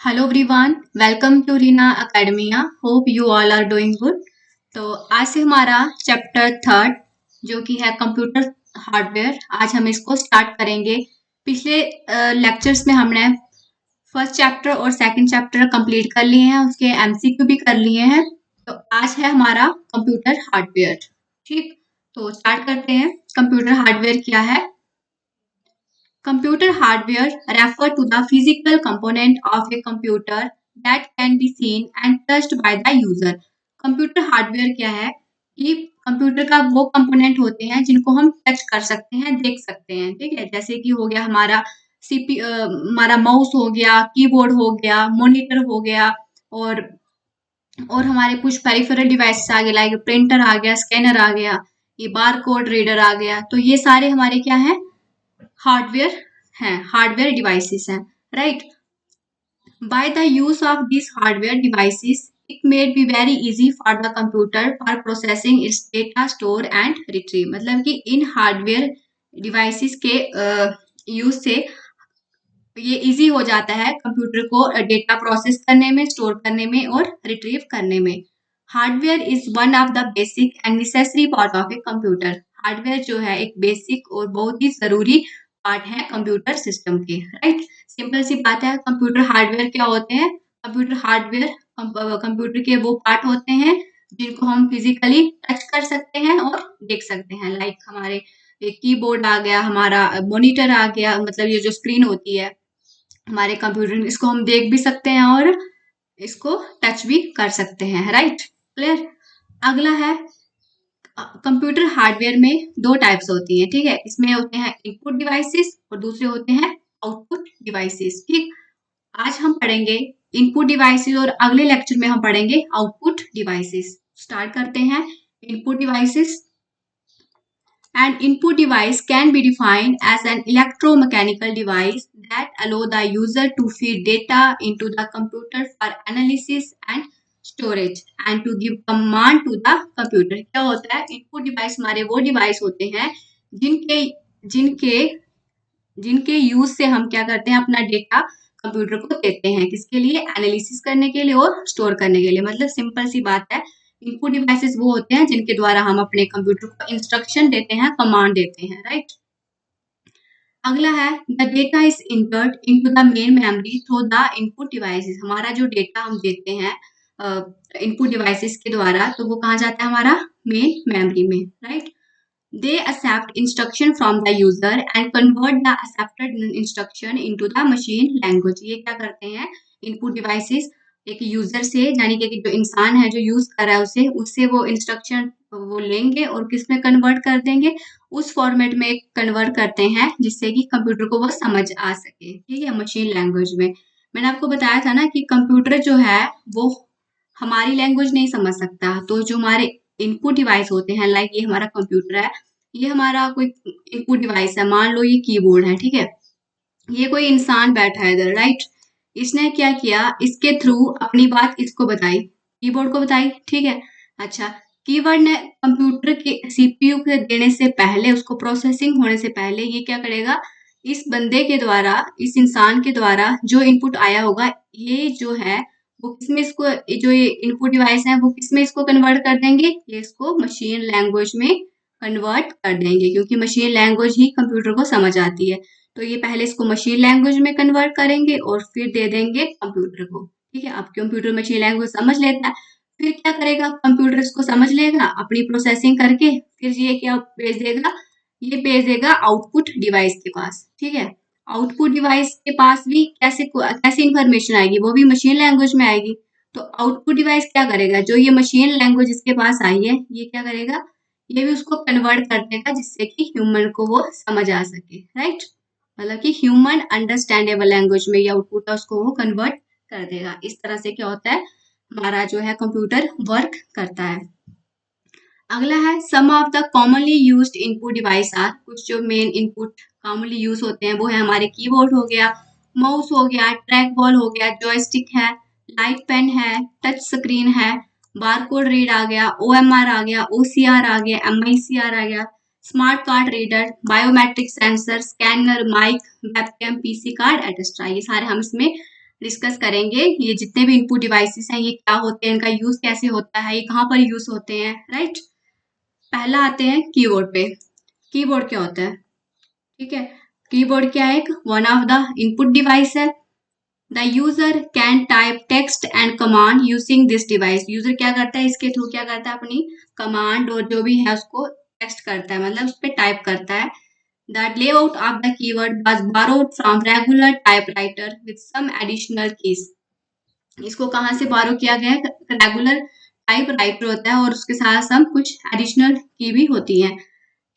Hello everyone, welcome to Reena academia. Hope you all are doing good. तो आज से हमारा चैप्टर थर्ड जो कि है कंप्यूटर हार्डवेयर, आज हम इसको स्टार्ट करेंगे। पिछले लेक्चर्स में हमने फर्स्ट चैप्टर और सेकंड चैप्टर कंप्लीट कर लिए हैं, उसके एमसीक्यू भी कर लिए हैं। तो आज है हमारा कंप्यूटर हार्डवेयर। ठीक, तो स्टार्ट करते हैं। कंप्यूटर हार्डवेयर क्या है? Computer hardware refer to the physical component of a computer that can be seen and touched by the user. Computer hardware क्या है कि कंप्यूटर का वो कंपोनेंट होते हैं जिनको हम टच कर सकते हैं, देख सकते हैं। ठीक है, जैसे कि हो गया हमारा हमारा माउस हो गया, कीबोर्ड हो गया, मॉनिटर हो गया, और हमारे कुछ पेरिफेरल डिवाइसेस आ गए, लाइक प्रिंटर आ गया, स्कैनर आ गया, ये बार कोड रीडर आ गया। तो ये सारे हमारे क्या है? हार्डवेयर हैं, हार्डवेयर डिवाइसेस हैं, right. By the use of these hardware devices, it may be very easy for the computer for processing its data, store and retrieve. मतलब कि इन हार्डवेयर डिवाइसेस के यूज से ये इजी हो जाता है कंप्यूटर को डेटा प्रोसेस करने में, स्टोर करने में और रिट्रीव करने में। Hardware is one of the basic and necessary part of a computer. Hardware जो है एक बेसिक और बहुत ही जरूरी पार्ट है कंप्यूटर सिस्टम के, राइट। सिंपल सी बात है, कंप्यूटर हार्डवेयर क्या होते हैं? कंप्यूटर हार्डवेयर कंप्यूटर के वो पार्ट होते हैं जिनको हम फिजिकली टच कर सकते हैं और देख सकते हैं, लाइक हमारे एक कीबोर्ड आ गया, हमारा मॉनिटर आ गया, मतलब ये जो स्क्रीन होती है हमारे कंप्यूटर, इसको हम देख भी सकते हैं और इसको टच भी कर सकते हैं, राइट। क्लियर। अगला है, कंप्यूटर हार्डवेयर में दो टाइप्स होती हैं, ठीक है। इसमें होते हैं इनपुट डिवाइसेस और दूसरे होते हैं आउटपुट डिवाइसेस। ठीक, आज हम पढ़ेंगे इनपुट डिवाइसेस और अगले लेक्चर में हम पढ़ेंगे आउटपुट डिवाइसेस। स्टार्ट करते हैं। Input devices. An input device can be defined as an electromechanical device that allow the user to feed data into the computer for analysis and storage and to give command to the computer. क्या होता है? Input device हमारे वो device होते हैं जिनके जिनके जिनके यूज से हम क्या करते हैं, अपना डेटा कंप्यूटर को देते हैं, किसके लिए? एनालिसिस करने के लिए और स्टोर करने के लिए। मतलब सिंपल सी बात है, इनपुट डिवाइसेस वो होते हैं जिनके द्वारा हम अपने कंप्यूटर को इंस्ट्रक्शन देते हैं, कमांड देते हैं, राइट। अगला है, the data is entered into the main memory through the input devices. हमारा जो डेटा हम देते हैं इनपुट डिवाइसेस के द्वारा, तो वो कहाँ जाता है? हमारा मेन मेमोरी में, right. They accept instruction from the user and convert the accepted instruction into the machine language. ये क्या करते हैं इनपुट डिवाइसेस? एक यूजर से, यानी कि जो इंसान है जो यूज कर रहा है उससे वो इंस्ट्रक्शन वो लेंगे और किस में कन्वर्ट कर देंगे? उस फॉर्मेट में कन्वर्ट करते हैं जिससे कि कंप्यूटर को वो समझ आ सके, ठीक है, मशीन लैंग्वेज में। मैंने आपको बताया था ना कि कंप्यूटर जो है वो हमारी लैंग्वेज नहीं समझ सकता, तो जो हमारे इनपुट डिवाइस होते हैं, लाइक ये हमारा कंप्यूटर है, ये हमारा कोई इनपुट डिवाइस है, मान लो ये कीबोर्ड है, ठीक है। ये कोई इंसान बैठा है इधर, राइट। इसने क्या किया, इसके थ्रू अपनी बात इसको बताई, कीबोर्ड को बताई, ठीक है। अच्छा, कीबोर्ड ने कंप्यूटर के सीपीयू के देने से पहले, उसको प्रोसेसिंग होने से पहले ये क्या करेगा, इस बंदे के द्वारा, इस इंसान के द्वारा जो इनपुट आया होगा, ये जो है वो किसमें इसको, जो ये इनपुट डिवाइस है वो किसमें इसको कन्वर्ट कर देंगे? ये इसको मशीन लैंग्वेज में कन्वर्ट कर देंगे, क्योंकि मशीन लैंग्वेज ही कंप्यूटर को समझ आती है। तो ये पहले इसको मशीन लैंग्वेज में कन्वर्ट करेंगे और फिर दे देंगे कंप्यूटर को, ठीक है। अब कंप्यूटर मशीन लैंग्वेज समझ लेता है, फिर क्या करेगा, कंप्यूटर इसको समझ लेगा, अपनी प्रोसेसिंग करके फिर ये क्या भेज देगा, ये भेज देगा आउटपुट डिवाइस के पास, ठीक है। आउटपुट डिवाइस के पास भी कैसे इंफॉर्मेशन आएगी, वो भी मशीन लैंग्वेज में आएगी। तो आउटपुट डिवाइस क्या करेगा, जो ये मशीन लैंग्वेज इसके पास आई है, ये क्या करेगा, ये भी उसको कन्वर्ट कर देगा जिससे कि ह्यूमन को वो समझ आ सके, राइट। मतलब कि ह्यूमन अंडरस्टैंडेबल लैंग्वेज में ये आउटपुट है उसको वो कन्वर्ट कर देगा। इस तरह से क्या होता है, हमारा जो है कंप्यूटर वर्क करता है। अगला है, some of the commonly used input device are, कुछ जो मेन इनपुट कॉमनली यूज होते हैं वो है हमारे कीबोर्ड हो गया, माउस हो गया, ट्रैक बॉल हो गया, जॉयस्टिक है, लाइट पेन है, टच स्क्रीन है, बारकोड रीड आ गया, ओएमआर आ गया, ओसीआर आ गया, एमआईसीआर आ गया, smart card reader, biometric sensor, scanner, mic, webcam, PC card, etcetera. ये सारे हम इसमें डिस्कस करेंगे। ये जितने भी इनपुट डिवाइसेस हैं ये क्या होते हैं, इनका यूज कैसे होता है, ये कहाँ पर यूज होते हैं, राइट। पहला आते हैं कीबोर्ड पे। कीबोर्ड क्या होता है, ठीक है। कीबोर्ड क्या है, एक one of the input device है। The user can type text and command using this device. User क्या करता है, इसके थ्रू क्या करता है, अपनी कमांड और जो भी है उसको टेक्स्ट करता है, मतलब उस पर टाइप करता है। The layout of the keyboard was borrowed from regular typewriter with some additional keys. इसको कहाँ से बारो किया गया है, रेगुलर टाइप राइटर होता है और उसके साथ साथ कुछ एडिशनल की भी होती हैं।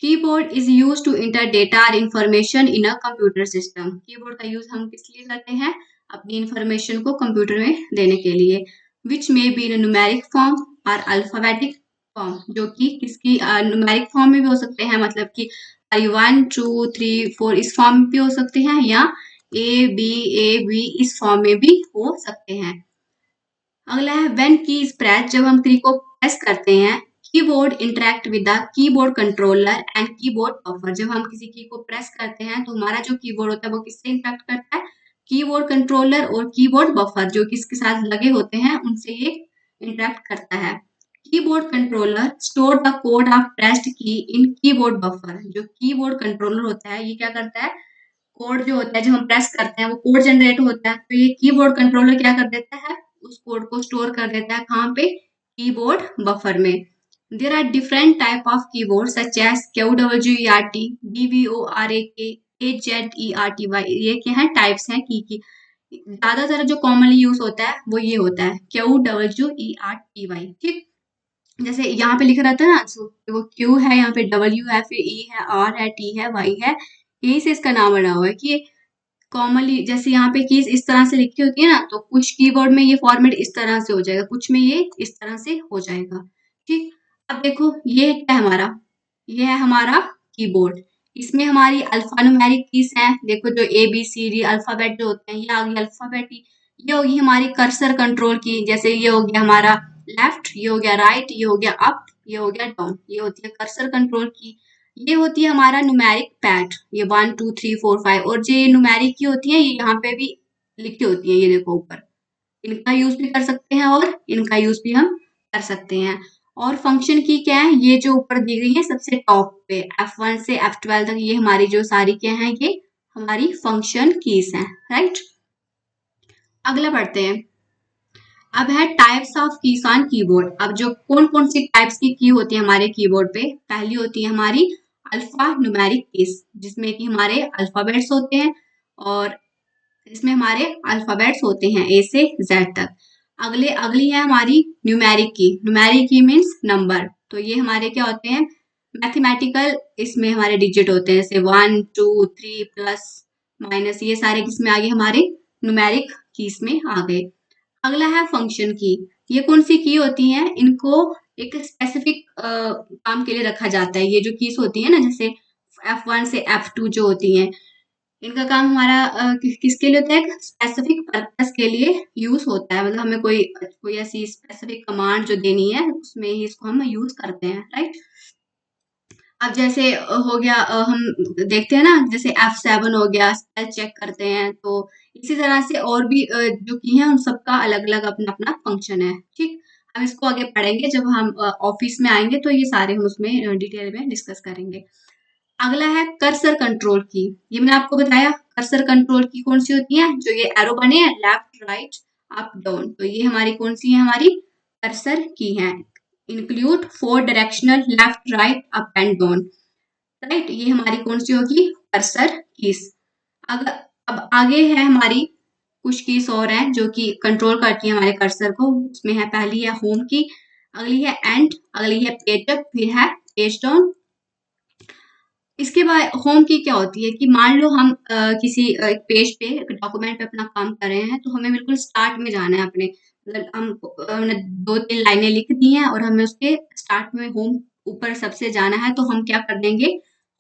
Keyboard is use to enter data और information in a computer system. Keyboard का यूज हम किस लिए करते हैं, अपनी इंफॉर्मेशन को कंप्यूटर में देने के लिए। विच में बी इन न्यूमेरिक फॉर्म और अल्फाबेटिक फॉर्म, जो कि किसकी न्यूमेरिक फॉर्म में भी हो सकते हैं, मतलब कि 1 2 3 4 इस फॉर्म में भी हो सकते हैं, या ए बी इस फॉर्म में भी हो सकते हैं। अगला है व्हेन की इज प्रेस, जब हम की को प्रेस करते हैं। Keyboard interact with the keyboard controller and keyboard buffer. जब हम किसी की को प्रेस करते हैं तो हमारा जो कीबोर्ड होता है वो किससे इंटरेक्ट करता है, कीबोर्ड कंट्रोलर और कीबोर्ड बफर जो किसके साथ लगे होते हैं उनसे ये इंटरेक्ट करता है। Keyboard controller store the code of pressed की इन कीबोर्ड बफर। जो कीबोर्ड कंट्रोलर होता है ये क्या करता है, कोड जो होता है जब हम प्रेस करते हैं वो कोड जनरेट होता है, तो ये कीबोर्ड कंट्रोलर क्या कर देता है, उस कोड को स्टोर कर देता है कहाँ पे, कीबोर्ड बफर में। There are different type of keyboard such as QWERT, DVORAK, AZERTY। ये क्या है, टाइप्स हैं की। ज्यादातर जो कॉमनली यूज होता है वो ये होता है QWERTY, ठीक। जैसे यहाँ पे लिखा रहता है ना, वो क्यू है, यहाँ पे डब्ल्यू है, फिर ई है, आर है, टी है, वाई है, यही से इसका नाम बना हुआ है कि कॉमनली जैसे यहाँ पे कीज इस तरह से लिखी होती है ना, तो कुछ कीबोर्ड में ये फॉर्मेट इस तरह से हो जाएगा, कुछ में ये इस तरह से हो जाएगा, ठीक। अब देखो ये क्या है हमारा, ये है हमारा कीबोर्ड। इसमें हमारी अल्फान्यूमेरिक कीज हैं, देखो जो A B C D alphabet जो होते हैं ये आ गई अल्फाबेट ही। ये होगी हमारी कर्सर कंट्रोल की, जैसे ये हो गया हमारा लेफ्ट, ये हो गया राइट, ये हो गया अप, ये हो गया डाउन, ये होती है कर्सर कंट्रोल की। ये होती है हमारा न्यूमेरिक पैड, ये 1 2 3 4 5, और जो ये न्यूमेरिक की होती है ये यहाँ पे भी लिखी होती है, ये देखो ऊपर। इनका यूज भी कर सकते हैं और इनका यूज भी हम कर सकते हैं। और फंक्शन की क्या है, ये जो ऊपर दी गई है सबसे टॉप पे F1 से F12 तक, ये हमारी जो सारी क्या है, ये हमारी फंक्शन कीज हैं, राइट। अगला पढ़ते हैं। अब है types of keys on keyboard. अब जो कौन कौन सी टाइप्स की की होती है हमारे कीबोर्ड पे, पहली होती है हमारी अल्फा न्यूमेरिक कीज, जिसमें कि हमारे अल्फाबेट्स होते हैं और इसमें हमारे अल्फाबेट्स होते हैं ए से जेड तक। अगली है हमारी न्यूमेरिक की। न्यूमेरिक की मीन्स नंबर, तो ये हमारे क्या होते हैं, मैथमेटिकल, इसमें हमारे डिजिट होते हैं, जैसे 1 2 3 प्लस माइनस, ये सारे किसमें आ गए, हमारे न्यूमेरिक कीज में आ गए। अगला है फंक्शन की। ये कौन सी की होती हैं, इनको एक स्पेसिफिक काम के लिए रखा जाता है। ये जो कीज होती है ना, जैसे F1 से F2 जो होती हैं, इनका काम हमारा किसके लिए होता है, स्पेसिफिक पर्पस के लिए यूज होता है, मतलब हमें कोई कोई ऐसी स्पेसिफिक कमांड जो देनी है उसमें ही इसको हम यूज करते हैं, राइट। अब जैसे हो गया हम देखते हैं ना, जैसे F7 हो गया, स्पेल चेक करते हैं, तो इसी तरह से और भी जो की है उन सबका अलग अलग अपना अपना फंक्शन है, ठीक। हम इसको आगे पढ़ेंगे जब हम ऑफिस में आएंगे, तो ये सारे हम उसमें डिटेल में डिस्कस करेंगे। अगला है कर्सर कंट्रोल की। ये मैंने आपको बताया कर्सर कंट्रोल की कौन सी होती है, जो ये एरो बने हैं लेफ्ट राइट अप डाउन, तो ये हमारी कौन सी है, हमारी कर्सर की है। Include 4 directional left right up and down, right, ये हमारी कौन सी होगी, कर्सर कीज। अगर अब आगे है हमारी कुछ कीज और हैं जो कि कंट्रोल करती है हमारे कर्सर को। उसमें है पहली है होम की, अगली है एंड, अगली है पेज अप, फिर है पेज डाउन। इसके बाद होम की क्या होती है कि मान लो हम किसी एक पेज पे डॉक्यूमेंट पे अपना काम कर रहे हैं, तो हमें बिल्कुल स्टार्ट में जाना है अपने, मतलब हमने 2 3 लाइनें लिख दी हैं और हमें उसके स्टार्ट में होम ऊपर सबसे जाना है, तो हम क्या कर देंगे,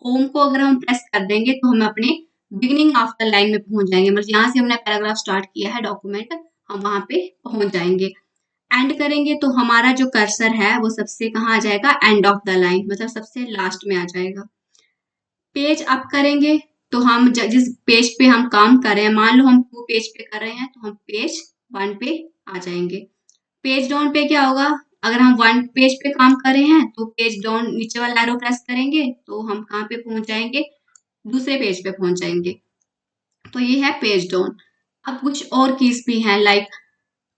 होम को अगर हम प्रेस कर देंगे तो हम अपने बिगिनिंग ऑफ द लाइन में पहुंच जाएंगे, मतलब यहाँ से हमने पैराग्राफ स्टार्ट किया है डॉक्यूमेंट, हम वहां पे पहुंच जाएंगे। एंड करेंगे तो हमारा जो कर्सर है वो सबसे कहाँ आ जाएगा, एंड ऑफ द लाइन, मतलब सबसे लास्ट में आ जाएगा। पेज अप करेंगे तो हम जिस पेज पे हम काम कर रहे हैं, मान लो हम 2 पेज पे कर रहे हैं तो हम पेज 1 पे आ जाएंगे। पेज डाउन पे क्या होगा, अगर हम 1 पेज पे काम कर रहे हैं तो पेज डाउन नीचे वाला एरो प्रेस करेंगे तो हम कहाँ पे पहुंच जाएंगे, दूसरे पेज पे पहुंच जाएंगे। तो ये है पेज डाउन। अब कुछ और कीज भी हैं, लाइक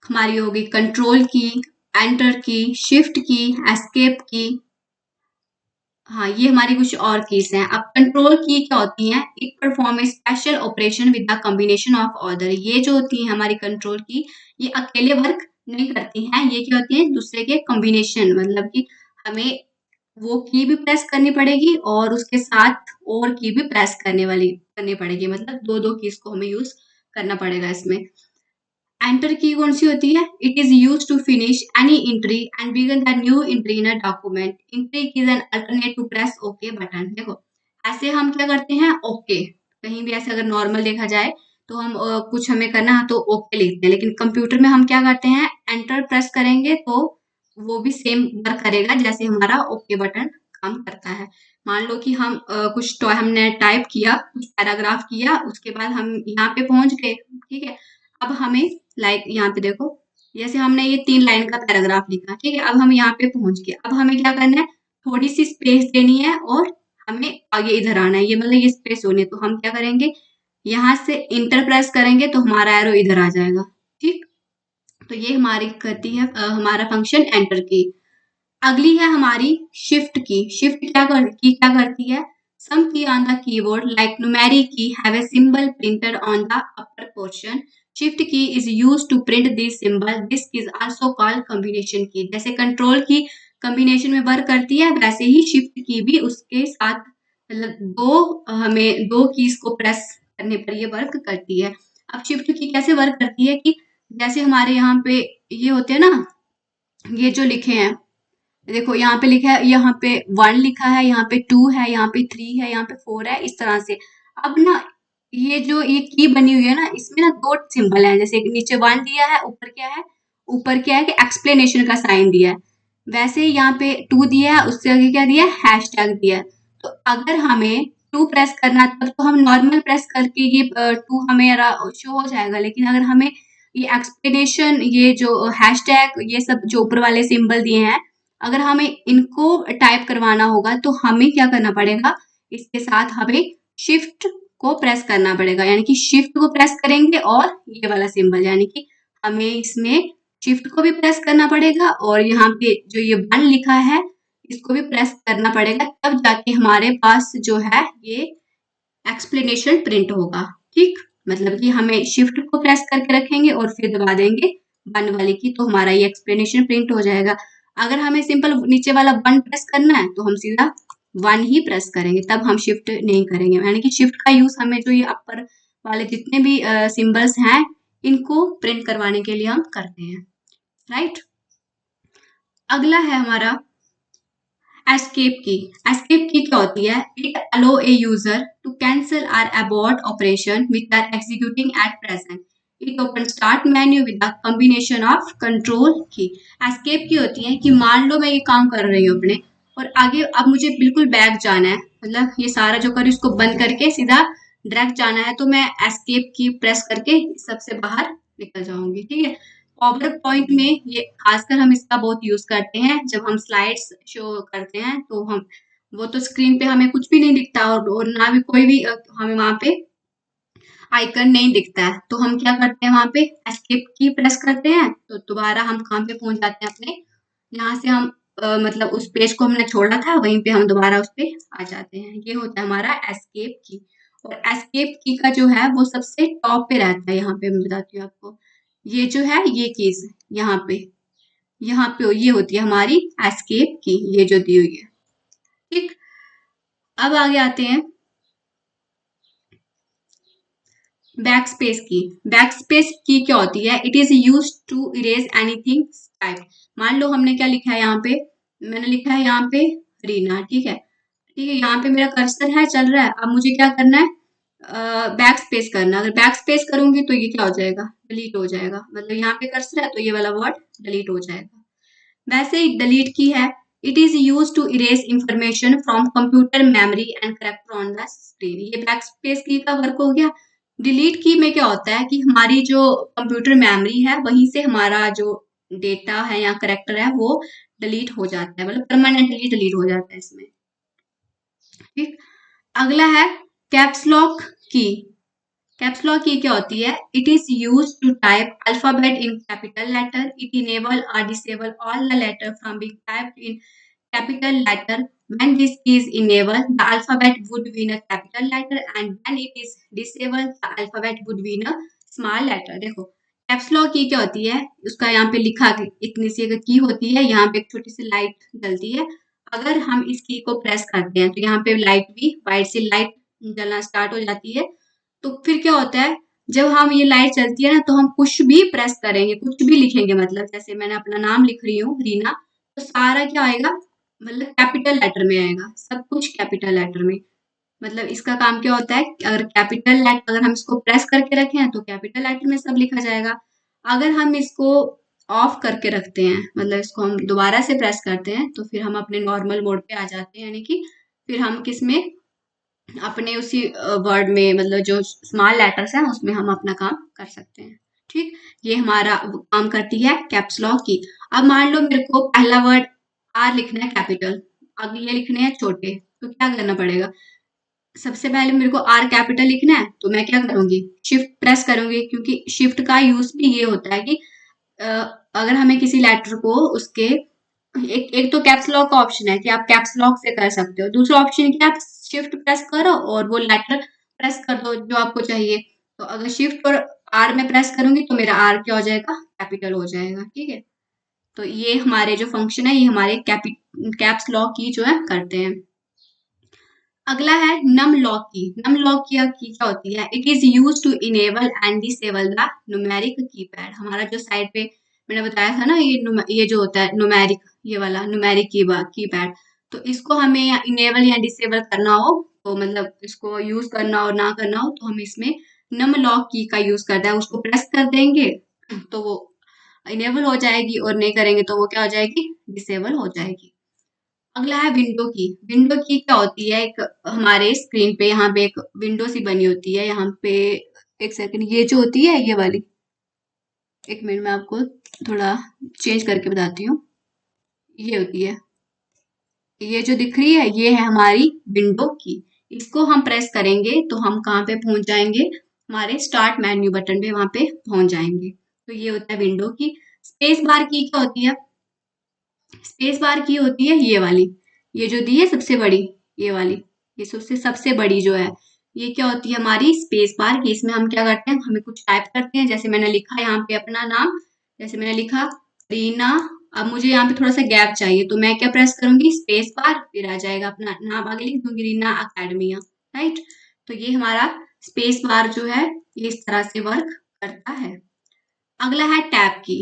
हमारी होगी कंट्रोल की, एंटर की, शिफ्ट की, एस्केप की। हाँ, ये हमारी कुछ और कीज हैं। अब कंट्रोल की क्या होती हैं, it perform a special operation with the combination of order. ये जो होती है हमारी कंट्रोल की, ये अकेले वर्क नहीं करती हैं, ये क्या होती है, दूसरे के कॉम्बिनेशन, मतलब कि हमें वो की भी प्रेस करनी पड़ेगी और उसके साथ और की भी प्रेस करनी पड़ेगी, मतलब दो दो कीज को हमें यूज करना पड़ेगा इसमें। एंटर की कौन सी होती है, it is use to finish any entry and begin the new entry in a document. Entry की an alternate to press okay button. देखो ऐसे हम क्या करते हैं, ओके कहीं भी ऐसे अगर नॉर्मल देखा जाए तो हम कुछ हमें करना है तो ओके लिखते हैं, लेकिन कंप्यूटर में हम क्या करते हैं, एंटर प्रेस करेंगे तो वो भी सेम वर्क करेगा जैसे हमारा ओके बटन काम करता है। मान लो कि हम कुछ तो हमने टाइप किया, कुछ पैराग्राफ किया, उसके बाद हम यहाँ पे पहुंच गए, ठीक है। अब हमें लाइक यहाँ पे देखो, जैसे हमने ये 3 लाइन का पैराग्राफ लिखा, ठीक है। अब हम यहाँ पे पहुंच गए, अब हमें क्या करना है, थोड़ी सी स्पेस देनी है और हमें आगे इधर आना है, ये मतलब ये स्पेस होनी है। तो हम क्या करेंगे, यहाँ से इंटर प्रेस करेंगे तो हमारा एरो इधर आ जाएगा, ठीक। तो ये हमारी करती है हमारा फंक्शन एंटर की। अगली है हमारी शिफ्ट की। शिफ्ट क्या करती है, some key on the keyboard like numeric key have a symbol printed on the upper portion. Shift key is use to print this symbol, this is also called combination key. जैसे control की combination में work करती है, वैसे ही shift की भी उसके साथ, मतलब हमें दो कीज को प्रेस करने पर ये वर्क करती है। अब शिफ्ट की कैसे वर्क करती है कि जैसे हमारे यहाँ पे ये होते हैं ना, ये जो लिखे हैं, देखो यहाँ पे लिखा है, यहाँ पे 1 लिखा है, यहाँ पे 2 है, यहाँ पे 3 है, यहाँ पे 4 है, इस तरह से। अब ना ये जो ये की बनी हुई है ना, इसमें ना 2 सिंबल है, जैसे नीचे 1 दिया है, ऊपर क्या है कि एक्सप्लेनेशन का साइन दिया है। वैसे ही यहाँ पे 2 दिया है, उससे आगे क्या दिया है, हैशटैग दिया है। तो अगर हमें 2 प्रेस करना है तब तो हम नॉर्मल प्रेस करके ये 2 हमें शो हो जाएगा, लेकिन अगर हमें ये एक्सप्लेनेशन, ये जो हैशटैग, ये सब जो ऊपर वाले सिंबल दिए हैं, अगर हमें इनको टाइप करवाना होगा तो हमें क्या करना पड़ेगा, इसके साथ हमें शिफ्ट को प्रेस करना पड़ेगा, यानी कि शिफ्ट को प्रेस करेंगे और ये वाला सिंबल, यानी कि हमें इसमें शिफ्ट को भी प्रेस करना पड़ेगा और यहाँ पे जो ये 1 लिखा है इसको भी प्रेस करना पड़ेगा, तब जाके हमारे पास जो है ये एक्सप्लेनेशन प्रिंट होगा, ठीक। मतलब कि हमें शिफ्ट को प्रेस करके रखेंगे और फिर दबा देंगे 1 वाले की, तो हमारा ये एक्सप्लेनेशन प्रिंट हो जाएगा। अगर हमें सिंपल नीचे वाला 1 प्रेस करना है तो हम सीधा 1 ही प्रेस करेंगे, तब हम शिफ्ट नहीं करेंगे। यानी कि शिफ्ट का यूज हमें जो ये अपर वाले जितने भी सिंबल्स हैं इनको प्रिंट करवाने के लिए हम करते हैं, राइट। अगला है हमारा एस्केप की। एस्केप की क्या होती है, it allow a user to cancel or abort operation which are executing at present. It open start menu with the combination of control key. Escape key होती है कि मान लो मैं ये काम कर रही हूँ अपने, और आगे अब मुझे बिल्कुल बैक जाना है, मतलब ये सारा जो कर इसको बंद करके सीधा डायरेक्ट जाना है, तो मैं एस्केप की प्रेस करके सबसे बाहर निकल जाऊंगी, ठीक है। पावर पॉइंट में ये खासकर हम इसका बहुत यूज करते हैं जब हम स्लाइड्स शो करते हैं, तो हम वो तो स्क्रीन पे हमें कुछ भी नहीं दिखता और ना भी कोई भी हमें वहां पे आइकन नहीं दिखता है, तो हम क्या करते हैं, वहां पे एस्केप की प्रेस करते हैं तो दोबारा हम कहाँ पे पहुंच जाते हैं, अपने यहाँ से हम मतलब उस पेज को हमने छोड़ा था वहीं पे हम दोबारा उस पे आ जाते हैं। ये होता है हमारा एस्केप की। और एस्केप की का जो है वो सबसे टॉप पे रहता है, यहाँ पे मैं बताती हूँ आपको। ये जो है ये कीज यहाँ पे ये होती है हमारी एस्केप की, ये जो दी हुई है, ठीक। अब आगे आते हैं back space key. Back space key क्या होती है, it is use to erase anything type. मान लो हमने क्या लिखा है यहाँ पे, मैंने लिखा है यहाँ पे रीना, ठीक है, ठीक है। यहाँ पे मेरा कर्सर है, चल रहा है। अब मुझे क्या करना है, बैक स्पेस करना। अगर बैक स्पेस करूंगी तो ये क्या हो जाएगा, डिलीट हो जाएगा, मतलब यहाँ पे कर्सर है तो ये वाला वर्ड डिलीट हो जाएगा। वैसे ही डिलीट की है, it is use to erase information from computer memory and character on the screen. ये बैक स्पेस की का वर्क हो गया। डिलीट की में क्या होता है कि हमारी जो कंप्यूटर मेमोरी है वहीं से हमारा जो डेटा है या करेक्टर है वो डिलीट हो जाता है, मतलब परमानेंटली डिलीट हो जाता है इसमें। ठीक, अगला है कैप्स लॉक की। कैप्स लॉक की क्या होती है? It is use to type alphabet in capital letter. It enable और disable all the letter from being typed in capital letter. When this is enabled, the alphabet would be in a capital letter, and when it is disabled, the alphabet would be in a small letter. देखो caps lock की क्या होती है, उसका यहाँ पे लिखा इतनी सी अगर की होती है, यहाँ पे एक छोटी सी लाइट जलती है। अगर हम इस की को प्रेस करते हैं तो यहाँ पे लाइट भी वाइट सी लाइट जलना स्टार्ट हो जाती है। तो फिर क्या होता है, जब हम ये लाइट चलती है ना तो हम कुछ भी प्रेस करेंगे, कुछ भी लिखेंगे, मतलब जैसे मैंने अपना नाम लिख रही हूँ रीना, तो सारा क्या आएगा, मतलब कैपिटल लेटर में आएगा, सब कुछ कैपिटल लेटर में। मतलब इसका काम क्या होता है, अगर कैपिटल लेटर अगर हम इसको प्रेस करके रखें हैं तो कैपिटल लेटर में सब लिखा जाएगा। अगर हम इसको ऑफ करके रखते हैं, मतलब इसको हम दोबारा से प्रेस करते हैं, तो फिर हम अपने नॉर्मल मोड पे आ जाते हैं, यानी कि फिर हम किसमें, अपने उसी वर्ड में, मतलब जो स्मॉल लेटर्स हैं उसमें हम अपना काम कर सकते हैं। ठीक, ये हमारा काम करती है कैप्स लॉक की। अब मान लो मेरे को पहला वर्ड आर लिखना है कैपिटल, अब ये लिखने हैं छोटे, तो क्या करना पड़ेगा, सबसे पहले मेरे को आर कैपिटल लिखना है, तो मैं क्या करूंगी, शिफ्ट प्रेस करूंगी, क्योंकि शिफ्ट का यूज भी ये होता है कि अ, अगर हमें किसी लेटर को उसके एक एक तो कैप्स लॉक का ऑप्शन है कि आप कैप्स लॉक से कर सकते हो, दूसरा ऑप्शन है कि आप शिफ्ट प्रेस करो और वो लेटर प्रेस कर दो जो आपको चाहिए। तो अगर शिफ्ट और आर में प्रेस करूंगी तो मेरा आर क्या हो जाएगा, कैपिटल हो जाएगा। ठीक है, तो ये हमारे जो फंक्शन है ये हमारे कैप्स लॉक की जो है करते हैं। अगला है नम लॉक की। नम लॉक की क्या होती है, it is use to enable and disable the numeric keypad. हमारा जो साइड पे मैंने बताया था ना, ये जो होता है न्यूमेरिक, ये वाला न्यूमेरिक कीपैड, तो इसको हमें इनेबल या डिसेबल करना हो, तो मतलब इसको यूज करना और ना करना हो, तो हम इसमें नम लॉक की का यूज करते हैं। उसको प्रेस कर देंगे तो वो इनेबल हो जाएगी, और नहीं करेंगे तो वो क्या हो जाएगी, डिसेबल हो जाएगी। अगला है विंडो की। विंडो की क्या होती है, एक हमारे स्क्रीन पे यहाँ पे एक विंडो सी बनी होती है, यहाँ पे एक सेकंड, ये जो होती है ये वाली, एक मिनट में आपको थोड़ा चेंज करके बताती हूँ। ये होती है, ये जो दिख रही है ये है हमारी विंडो की। इसको हम प्रेस करेंगे तो हम कहाँ पे पहुंच जाएंगे, हमारे स्टार्ट मेन्यू बटन पे, वहां पे पहुंच जाएंगे। तो ये होता है विंडो की। स्पेस बार की क्या होती है, स्पेस बार की होती है ये वाली, ये जो दी है सबसे बड़ी, ये वाली, ये सबसे सबसे बड़ी जो है, ये क्या होती है हमारी स्पेस बार की। इसमें हम क्या करते हैं, हमें कुछ टाइप करते हैं, जैसे मैंने लिखा यहाँ पे अपना नाम, जैसे मैंने लिखा रीना। अब मुझे यहाँ पे थोड़ा सा गैप चाहिए, तो मैं क्या प्रेस करूंगी, स्पेस बार, फिर आ जाएगा अपना नाम, आगे लिख दूंगी रीना अकेडमिया। राइट, तो ये हमारा स्पेस बार जो है ये इस तरह से वर्क करता है। अगला है टैब की।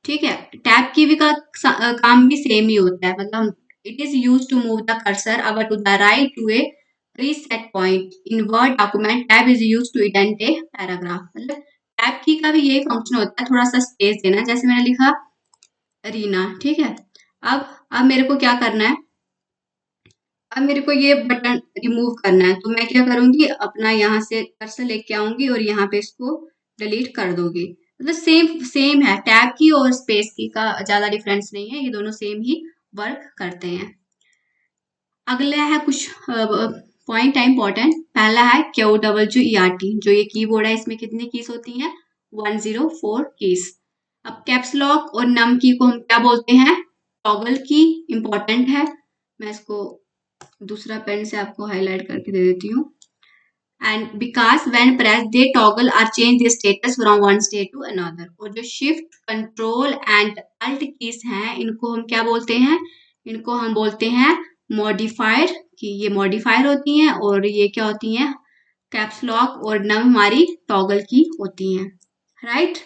ठीक है, टैब की भी काम भी सेम ही होता है, मतलब it is use to move the cursor our to the right to a reset point in word document. Tab is use to indent a paragraph. मतलब टैब की का भी यही फंक्शन होता है, थोड़ा सा स्पेस देना, जैसे मैंने लिखा रीना। ठीक है, अब मेरे को क्या करना है, अब मेरे को ये बटन रिमूव करना है, तो मैं क्या करूंगी, अपना यहाँ से कर्सर लेके आऊंगी और यहाँ पे इसको डिलीट कर दूंगी। मतलब सेम सेम है, टैब की और स्पेस की का ज्यादा डिफरेंस नहीं है, ये दोनों सेम ही वर्क करते हैं। अगला है कुछ पॉइंट है इंपॉर्टेंट। पहला है QWERT, जो ये कीबोर्ड है इसमें कितनी कीज होती हैं, 104 कीज। अब कैप्स लॉक और नम की को हम क्या बोलते हैं, टॉगल की। इंपॉर्टेंट है, मैं इसको दूसरा पेन से आपको हाईलाइट करके दे देती हूँ। And because when press they toggle or change the status from one state to another. और जो shift control and alt keys हैं इनको हम क्या बोलते हैं, इनको हम बोलते हैं मॉडिफायर की। ये मॉडिफायर होती हैं, और ये क्या होती हैं, कैप्स लॉक और नम हमारी टॉगल की होती हैं। राइट,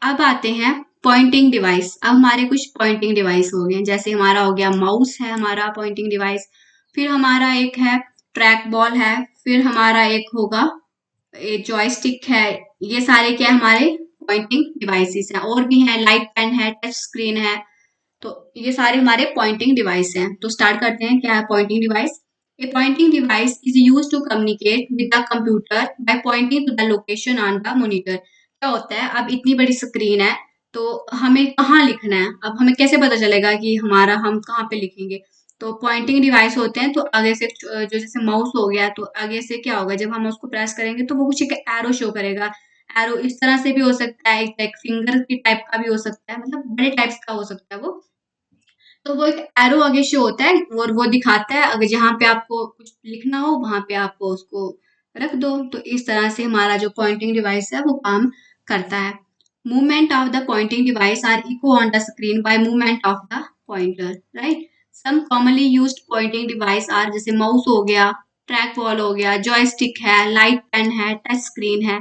अब आते हैं पॉइंटिंग डिवाइस। अब हमारे कुछ पॉइंटिंग डिवाइस हो गए, जैसे हमारा हो गया माउस है हमारा पॉइंटिंग डिवाइस, फिर हमारा एक है ट्रैक बॉल है, फिर हमारा एक होगा जॉयस्टिक है। ये सारे क्या हमारे पॉइंटिंग डिवाइसेस हैं, और भी हैं, लाइट पेन है, टच स्क्रीन है, तो ये सारे हमारे पॉइंटिंग डिवाइस हैं। तो स्टार्ट करते हैं, क्या है pointing device. A pointing device is use to communicate with the computer by pointing to the location on the monitor. क्या होता है, अब इतनी बड़ी स्क्रीन है तो हमें कहाँ लिखना है, अब हमें कैसे पता चलेगा कि हमारा हम कहाँ पे लिखेंगे। तो पॉइंटिंग डिवाइस होते हैं, तो आगे से जो जैसे माउस हो गया, तो आगे से क्या होगा, जब हम उसको प्रेस करेंगे तो वो कुछ एक एरो शो करेगा। एरो इस तरह से भी हो सकता है, एक फिंगर की टाइप का भी हो सकता है, मतलब बड़े टाइप्स का हो सकता है वो। तो वो एक एरो आगे शो होता है और वो दिखाता है अगर जहाँ पे आपको कुछ लिखना हो वहां पे आप उसको रख दो। तो इस तरह से हमारा जो पॉइंटिंग डिवाइस है वो काम करता है। Movement of the pointing device are echo on the screen by movement of the pointer, right. Some commonly used pointing device are, जैसे माउस हो गया, ट्रैक बॉल हो गया, जॉयस्टिक है, लाइट पेन है, टच स्क्रीन है,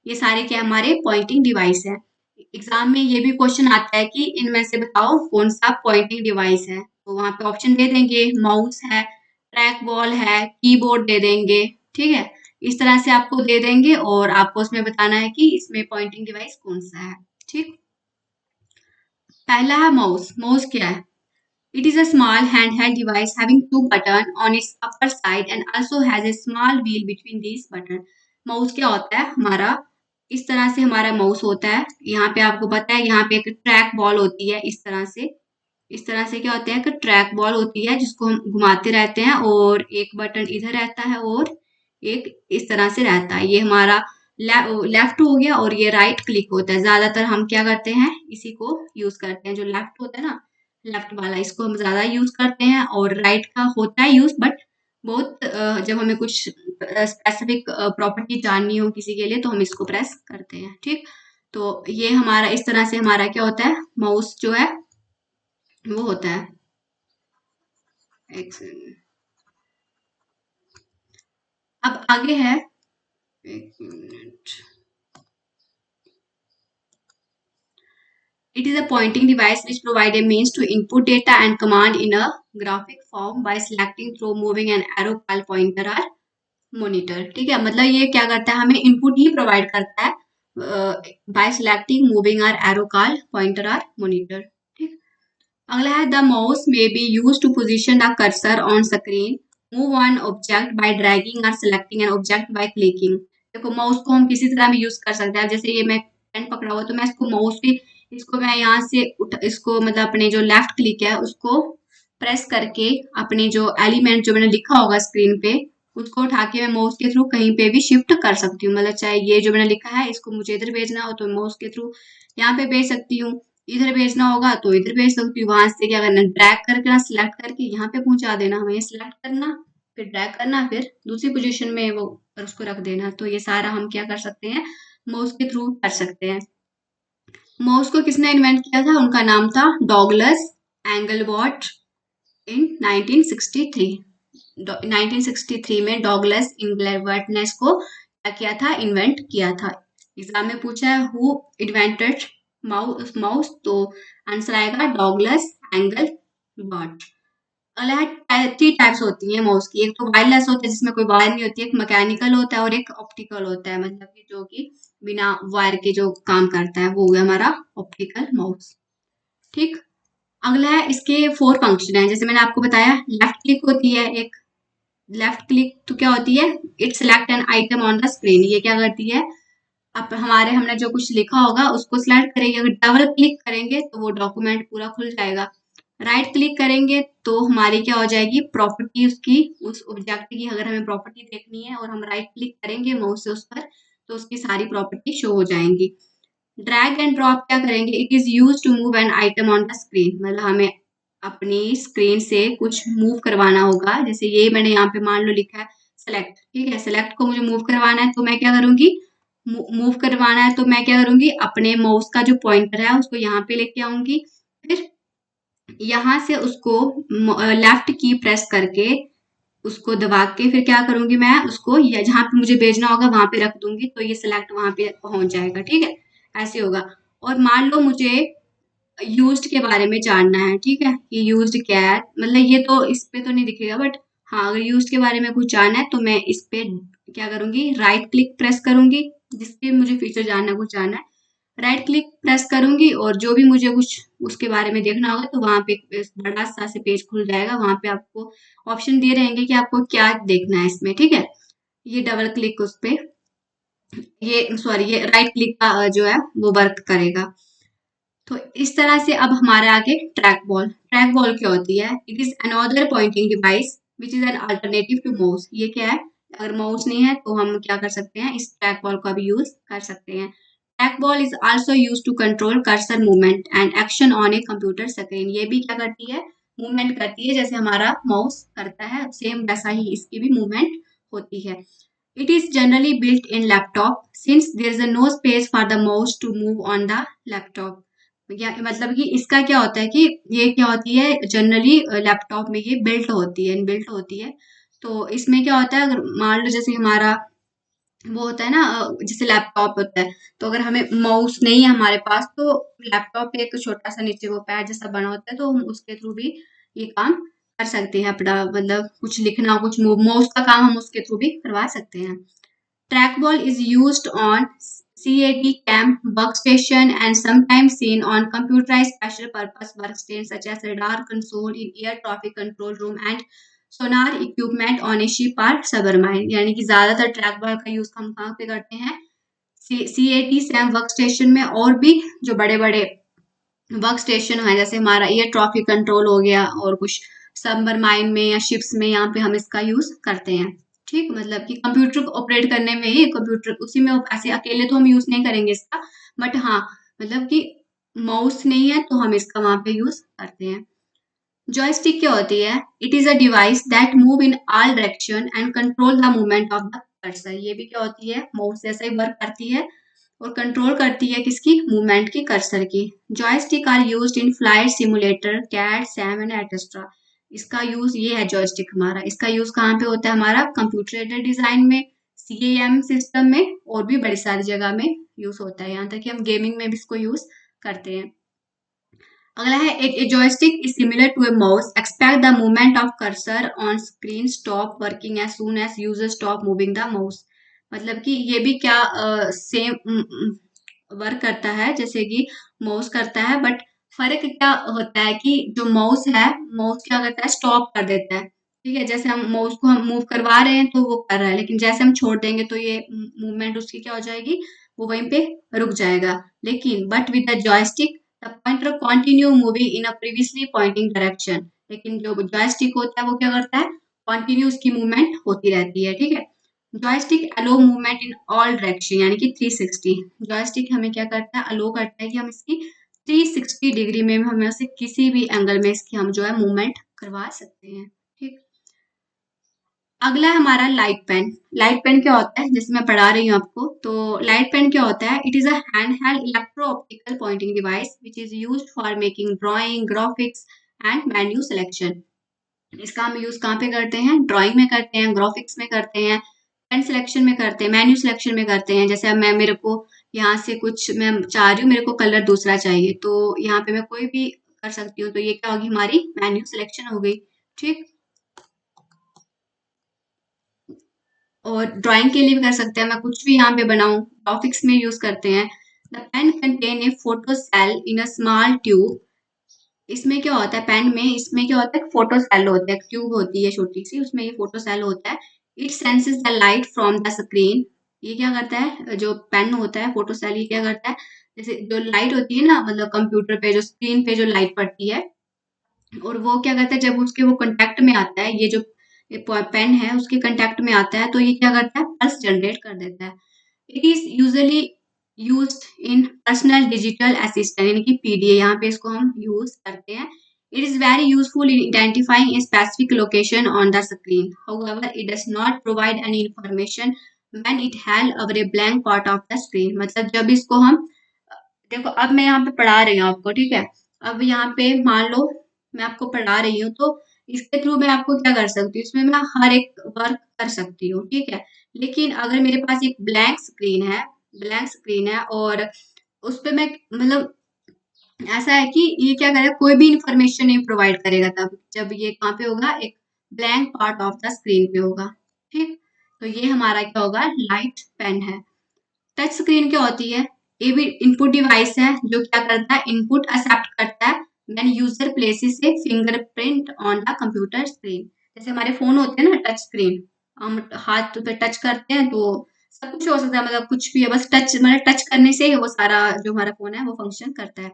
ये सारे क्या हमारे पॉइंटिंग डिवाइस है। एग्जाम में ये भी क्वेश्चन आता है कि इनमें से बताओ कौन सा पॉइंटिंग डिवाइस है, तो वहां पे ऑप्शन दे देंगे, माउस है, ट्रैक बॉल है, कीबोर्ड दे देंगे, ठीक है। इस तरह से आपको दे देंगे और आपको उसमें बताना है कि इसमें पॉइंटिंग डिवाइस कौन सा है, ठीक। पहला है माउस। माउस क्या है? It is a small handheld device having two buttons on its upper side and also has a small wheel between these buttons. Mouse क्या होता है हमारा, इस तरह से हमारा माउस होता है। यहाँ पे आपको पता है, यहाँ पे एक ट्रैक बॉल होती है, इस तरह से। इस तरह से क्या होता है कि ट्रैक बॉल होती है जिसको हम घुमाते रहते हैं, और एक बटन इधर रहता है और एक इस तरह से रहता है। ये हमारा लेफ्ट हो गया और ये राइट क्लिक होता है। ज्यादातर हम क्या करते हैं, इसी को यूज करते हैं, जो लेफ्ट होता है ना, लेफ्ट वाला, इसको हम ज्यादा यूज करते हैं। और राइट का होता है यूज, बट बहुत जब हमें कुछ स्पेसिफिक प्रॉपर्टी जाननी हो किसी के लिए तो हम इसको प्रेस करते हैं, ठीक। तो ये हमारा इस तरह से हमारा क्या होता है, माउस जो है वो होता है। एक सेकंड। अब आगे है, एक minute. It is a pointing device which provide a means to input data and command in a graphic form by selecting through moving an arrow called pointer or monitor, ठीक है। मतलब ये क्या करता है, हमें इनपुट ही प्रोवाइड करता है by selecting moving are arrow call pointer are monitor, ठीक। अगला है, the mouse may be use to position the cursor on screen, move on object by dragging और selecting an object by clicking. देखो mouse को हम किसी तरह भी यूज कर सकते हैं। जैसे ये मैं पेन पकड़ा हुआ तो मैं इसको माउस पे, इसको मैं यहाँ से इसको मतलब अपने जो लेफ्ट क्लिक है उसको प्रेस करके अपने जो एलिमेंट जो मैंने लिखा होगा स्क्रीन पे उसको उठा के मैं माउस के थ्रू कहीं पे भी शिफ्ट कर सकती हूँ। मतलब चाहे ये जो मैंने लिखा है इसको मुझे इधर भेजना हो तो माउस के थ्रू यहाँ पे भेज सकती हूँ, इधर भेजना होगा तो इधर भेज सकती हूँ। वहां से क्या करना, ड्रैग करके ना सिलेक्ट करके यहाँ पे पहुंचा देना, हमें सिलेक्ट करना, फिर ड्रैग करना, फिर दूसरी पोजीशन में वो उसको रख देना। तो ये सारा हम क्या कर सकते हैं, माउस के थ्रू कर सकते हैं। माउस को किसने इन्वेंट किया था, उनका नाम था डॉगलस एंगलबॉट इन 1963। 1963 में डॉगलस इंगलबर्ट ने इसको क्या किया था, इन्वेंट किया था। एग्जाम में पूछा है हु इन्वेंटेड माउस माउस, तो आंसर आएगा डॉगलस एंगलबर्ट। अगला 3 टाइप्स होती है माउस की। एक तो वायरलेस होता है जिसमें कोई वायर नहीं होती है, एक मैकेनिकल होता है और एक ऑप्टिकल होता है, मतलब कि जो कि बिना वायर के जो काम करता है वो हो गया हमारा ऑप्टिकल माउस, ठीक। अगला है, इसके 4 फंक्शन है। जैसे मैंने आपको बताया, लेफ्ट क्लिक होती है एक, लेफ्ट क्लिक तो क्या होती है, it select an item on the screen. ये क्या करती है, अब हमारे हमने जो कुछ लिखा होगा उसको सिलेक्ट करेंगे, अगर डबल क्लिक करेंगे तो वो डॉक्यूमेंट पूरा खुल जाएगा। राइट क्लिक करेंगे तो हमारी क्या हो जाएगी, प्रॉपर्टी उसकी, उस ऑब्जेक्ट की अगर हमें प्रॉपर्टी देखनी है और हम राइट क्लिक करेंगे माउस से उस पर, तो उसकी सारी प्रॉपर्टी शो हो जाएंगी। ड्रैग एंड ड्रॉप क्या करेंगे, it is use to move an item on the screen. मतलब हमें अपनी स्क्रीन से कुछ मूव करवाना होगा। जैसे ये मैंने यहाँ पे मान लो लिखा है सेलेक्ट, ठीक है। सेलेक्ट को मुझे मूव करवाना है तो मैं क्या करूंगी, मूव करवाना है तो मैं क्या करूंगी, अपने माउस का जो पॉइंटर है उसको यहाँ पे लेके आऊंगी, फिर यहाँ से उसको लेफ्ट की प्रेस करके उसको दबा के फिर क्या करूंगी, मैं उसको जहां पे मुझे भेजना होगा वहां पे रख दूंगी, तो ये सिलेक्ट वहां पे पहुंच जाएगा, ठीक है। ऐसे होगा। और मान लो मुझे यूज्ड के बारे में जानना है, ठीक है, कि यूज्ड क्या है, मतलब ये तो इस पे तो नहीं दिखेगा, बट हाँ अगर यूज्ड के बारे में कुछ जानना है तो मैं इस पे क्या करूंगी, राइट क्लिक प्रेस करूंगी, जिसके मुझे फीचर जानना है, कुछ जानना है, राइट क्लिक प्रेस करूंगी और जो भी मुझे कुछ उसके बारे में देखना होगा तो वहां पे एक बड़ा सा से पेज खुल जाएगा। वहां पे आपको ऑप्शन दिए रहेंगे कि आपको क्या देखना है इसमें, ठीक है। ये डबल क्लिक उस पे, ये राइट क्लिक का जो है वो वर्क करेगा। तो इस तरह से अब हमारे आगे ट्रैक बॉल। ट्रैक बॉल क्या होती है? It is another pointing device which is an alternative to mouse. ये क्या है? अगर माउस नहीं है तो हम क्या कर सकते हैं, इस ट्रैक बॉल का भी यूज कर सकते हैं। Track ball is also use to control cursor movement and action on a computer screen. ये भी क्या करती है? मूवमेंट करती है, जैसे हमारा माउस करता है सेम वैसा ही इसकी भी मूवमेंट होती है। It is generally built in laptop since there is a no space for the mouse to move on the laptop। या मतलब कि इसका क्या होता है कि ये क्या होती है, जनरली लैपटॉप में ये बिल्ट होती है, इनबिल्ट होती है। तो इसमें क्या होता है, अगर मान लो जैसे हमारा वो होता है ना, जैसे लैपटॉप होता है, तो अगर हमें माउस नहीं है हमारे पास तो लैपटॉप पे एक छोटा सा नीचे वो पैड जैसा बना होता है, तो हम उसके थ्रू भी ये काम कर सकते हैं अपना, मतलब कुछ लिखना, कुछ माउस का काम हम उसके थ्रू भी करवा सकते हैं। Trackball is used on CAD CAM workstation and sometimes seen on computerized special purpose workstations such as radar console in air traffic control room and sonar equipment on a ship or submarine। यानी कि ज्यादातर track ball का use हम कहाँ पे करते हैं? CAD CAM work station में, और भी जो बड़े बड़े वर्क स्टेशन है जैसे हमारा एयर ट्रैफिक कंट्रोल हो गया और कुछ सबमराइन में या शिप्स में, यहाँ पे हम इसका यूज करते हैं। ठीक, मतलब कि कंप्यूटर को ऑपरेट करने में ही, कंप्यूटर उसी में ऐसे अकेले तो हम यूज नहीं करेंगे इसका, बट हाँ मतलब कि माउस नहीं है तो हम इसका वहां पे यूज करते हैं। जॉयस्टिक क्या होती है? It is a device that move in all direction and control the movement of the cursor. ये भी क्या होती है? माउस जैसा ही वर्क करती है और कंट्रोल करती है किसकी? मूवमेंट की, कर्सर की। Joystick are used in flight simulator, CAD, CAM and etcetera. इसका यूज ये है जॉयस्टिक हमारा, इसका यूज कहाँ पे होता है? हमारा कंप्यूटर एडेड डिजाइन में, CAM सिस्टम में, और भी बड़ी सारी जगह में यूज होता है। यहाँ तक कि हम गेमिंग में भी इसको यूज करते हैं। अगला है, एक joystick is similar to a mouse expect the movement of cursor on screen stop working as soon as user stop moving the mouse. मतलब कि ये भी क्या सेम वर्क करता है जैसे कि माउस करता है, बट फर्क क्या होता है कि जो माउस है, माउस क्या करता है? स्टॉप कर देता है। ठीक है, जैसे हम माउस को हम मूव करवा रहे हैं तो वो कर रहा है, लेकिन जैसे हम छोड़ देंगे तो ये मूवमेंट उसकी क्या हो जाएगी? वो वहीं पे रुक जाएगा। लेकिन but with the joystick the pointer continue moving in a previously pointing direction. लेकिन जो जॉयस्टिक होता है वो क्या करता है? कंटिन्यू उसकी मूवमेंट होती रहती है। ठीक है, joystick allow movement in all direction यानी कि 360। जॉयस्टिक हमें क्या करता है? अलो करता है कि हम इसकी 360 डिग्री में हमें उसे किसी भी एंगल में इसकी हम जो है मूवमेंट करवा सकते हैं। ठीक, अगला है हमारा लाइट पेन। लाइट पेन क्या होता है? जैसे मैं पढ़ा रही हूँ आपको, तो लाइट पेन क्या होता है? It is a hand held electro optical Poynting device which is used for making drawing, graphics and menu selection. इसका हम यूज कहाँ पे करते हैं? ड्राइंग में करते हैं, ग्राफिक्स में करते हैं, पेन सिलेक्शन में करते हैं, मेन्यू सिलेक्शन में करते हैं। जैसे अब मैं, मेरे को यहाँ से कुछ मैं चाह रही हूँ, मेरे को कलर दूसरा चाहिए, तो यहाँ पे मैं कोई भी कर सकती हूँ, तो ये क्या होगी? हमारी मेन्यू सिलेक्शन हो गई। ठीक, और ड्राइंग के लिए भी कर सकते हैं, मैं कुछ भी यहाँ पे बनाऊं, ग्राफिक्स में यूज करते हैं। The pen contain a photo cell in a small tube. इसमें क्या होता है? पेन में इसमें क्या होता है? फोटो सेल होता है, ट्यूब होती है छोटी सी, उसमें ये फोटो सेल होता है। It senses the light from the screen. ये क्या करता है? जो पेन होता है, फोटो सेल, ये क्या करता है? जैसे जो लाइट होती है ना, मतलब कंप्यूटर पे जो स्क्रीन पे जो लाइट पड़ती है, और वो क्या करता है? जब उसके वो कांटेक्ट में आता है, ये जो पेन है उसके कांटेक्ट में आता है, तो ये क्या करता है? पल्स जनरेट कर देता है। It is usually used in personal digital assistant यानी कि PDA, यहाँ पे इसको हम यूज करते हैं। It is very useful in identifying a specific location on the screen, however it does not provide any information when it held over a blank part of the screen. मतलब जब इसको हम, देखो अब मैं यहाँ पे पढ़ा रही हूँ आपको, ठीक है, अब यहाँ पे मान लो मैं आपको पढ़ा रही हूँ, तो इसके थ्रू मैं आपको क्या कर सकती हूँ? इसमें मैं हर एक वर्क कर सकती हूँ, ठीक है। लेकिन अगर मेरे पास एक ब्लैंक स्क्रीन है, ब्लैंक स्क्रीन है और उस पे मैं, मतलब ऐसा है कि ये क्या करेगा? कोई भी इंफॉर्मेशन नहीं प्रोवाइड करेगा तब जब ये कहाँ पे होगा? एक blank part of the screen पे होगा। ठीक, तो ये हमारा क्या होगा? लाइट पेन है। टच स्क्रीन क्या होती है? ये भी इनपुट डिवाइस है जो क्या करता है, इनपुट एक्सेप्ट करता है when user places A fingerprint on the computer screen. जैसे हमारे फोन होते हैं ना टच स्क्रीन, हम हाथ पे टच करते हैं तो सब कुछ हो सकता है, मतलब कुछ भी है, बस टच मतलब टच करने से ही वो सारा जो हमारा फोन है वो फंक्शन करता है।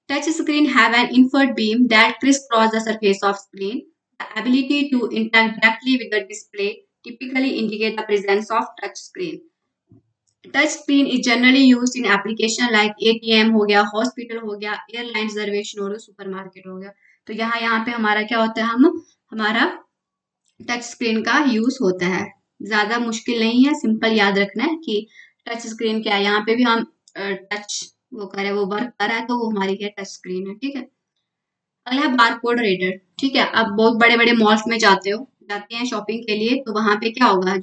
Touch screen have an inferred beam that crisscross the surface of screen. The ability to interact directly with the display typically indicate the presence of touch screen. Touch screen is generally used in application like ATM हो गया, hospital हो गया, airline reservation हो गया, supermarket हो गया। तो यहाँ पे हमारा क्या होता है, हम हमारा टच स्क्रीन का यूज होता है। ज्यादा मुश्किल नहीं है, सिंपल याद रखना है कि टच स्क्रीन क्या है। यहाँ पे भी हम टच वो करे, वो वर्क कर रहा है तो वो हमारी क्या टच स्क्रीन है, ठीक है। अगला है बारकोड रीडर, ठीक है। आप बहुत बड़े बड़े मॉल्स में जाते हैं शॉपिंग के लिए, तो वहां पे क्या होगा,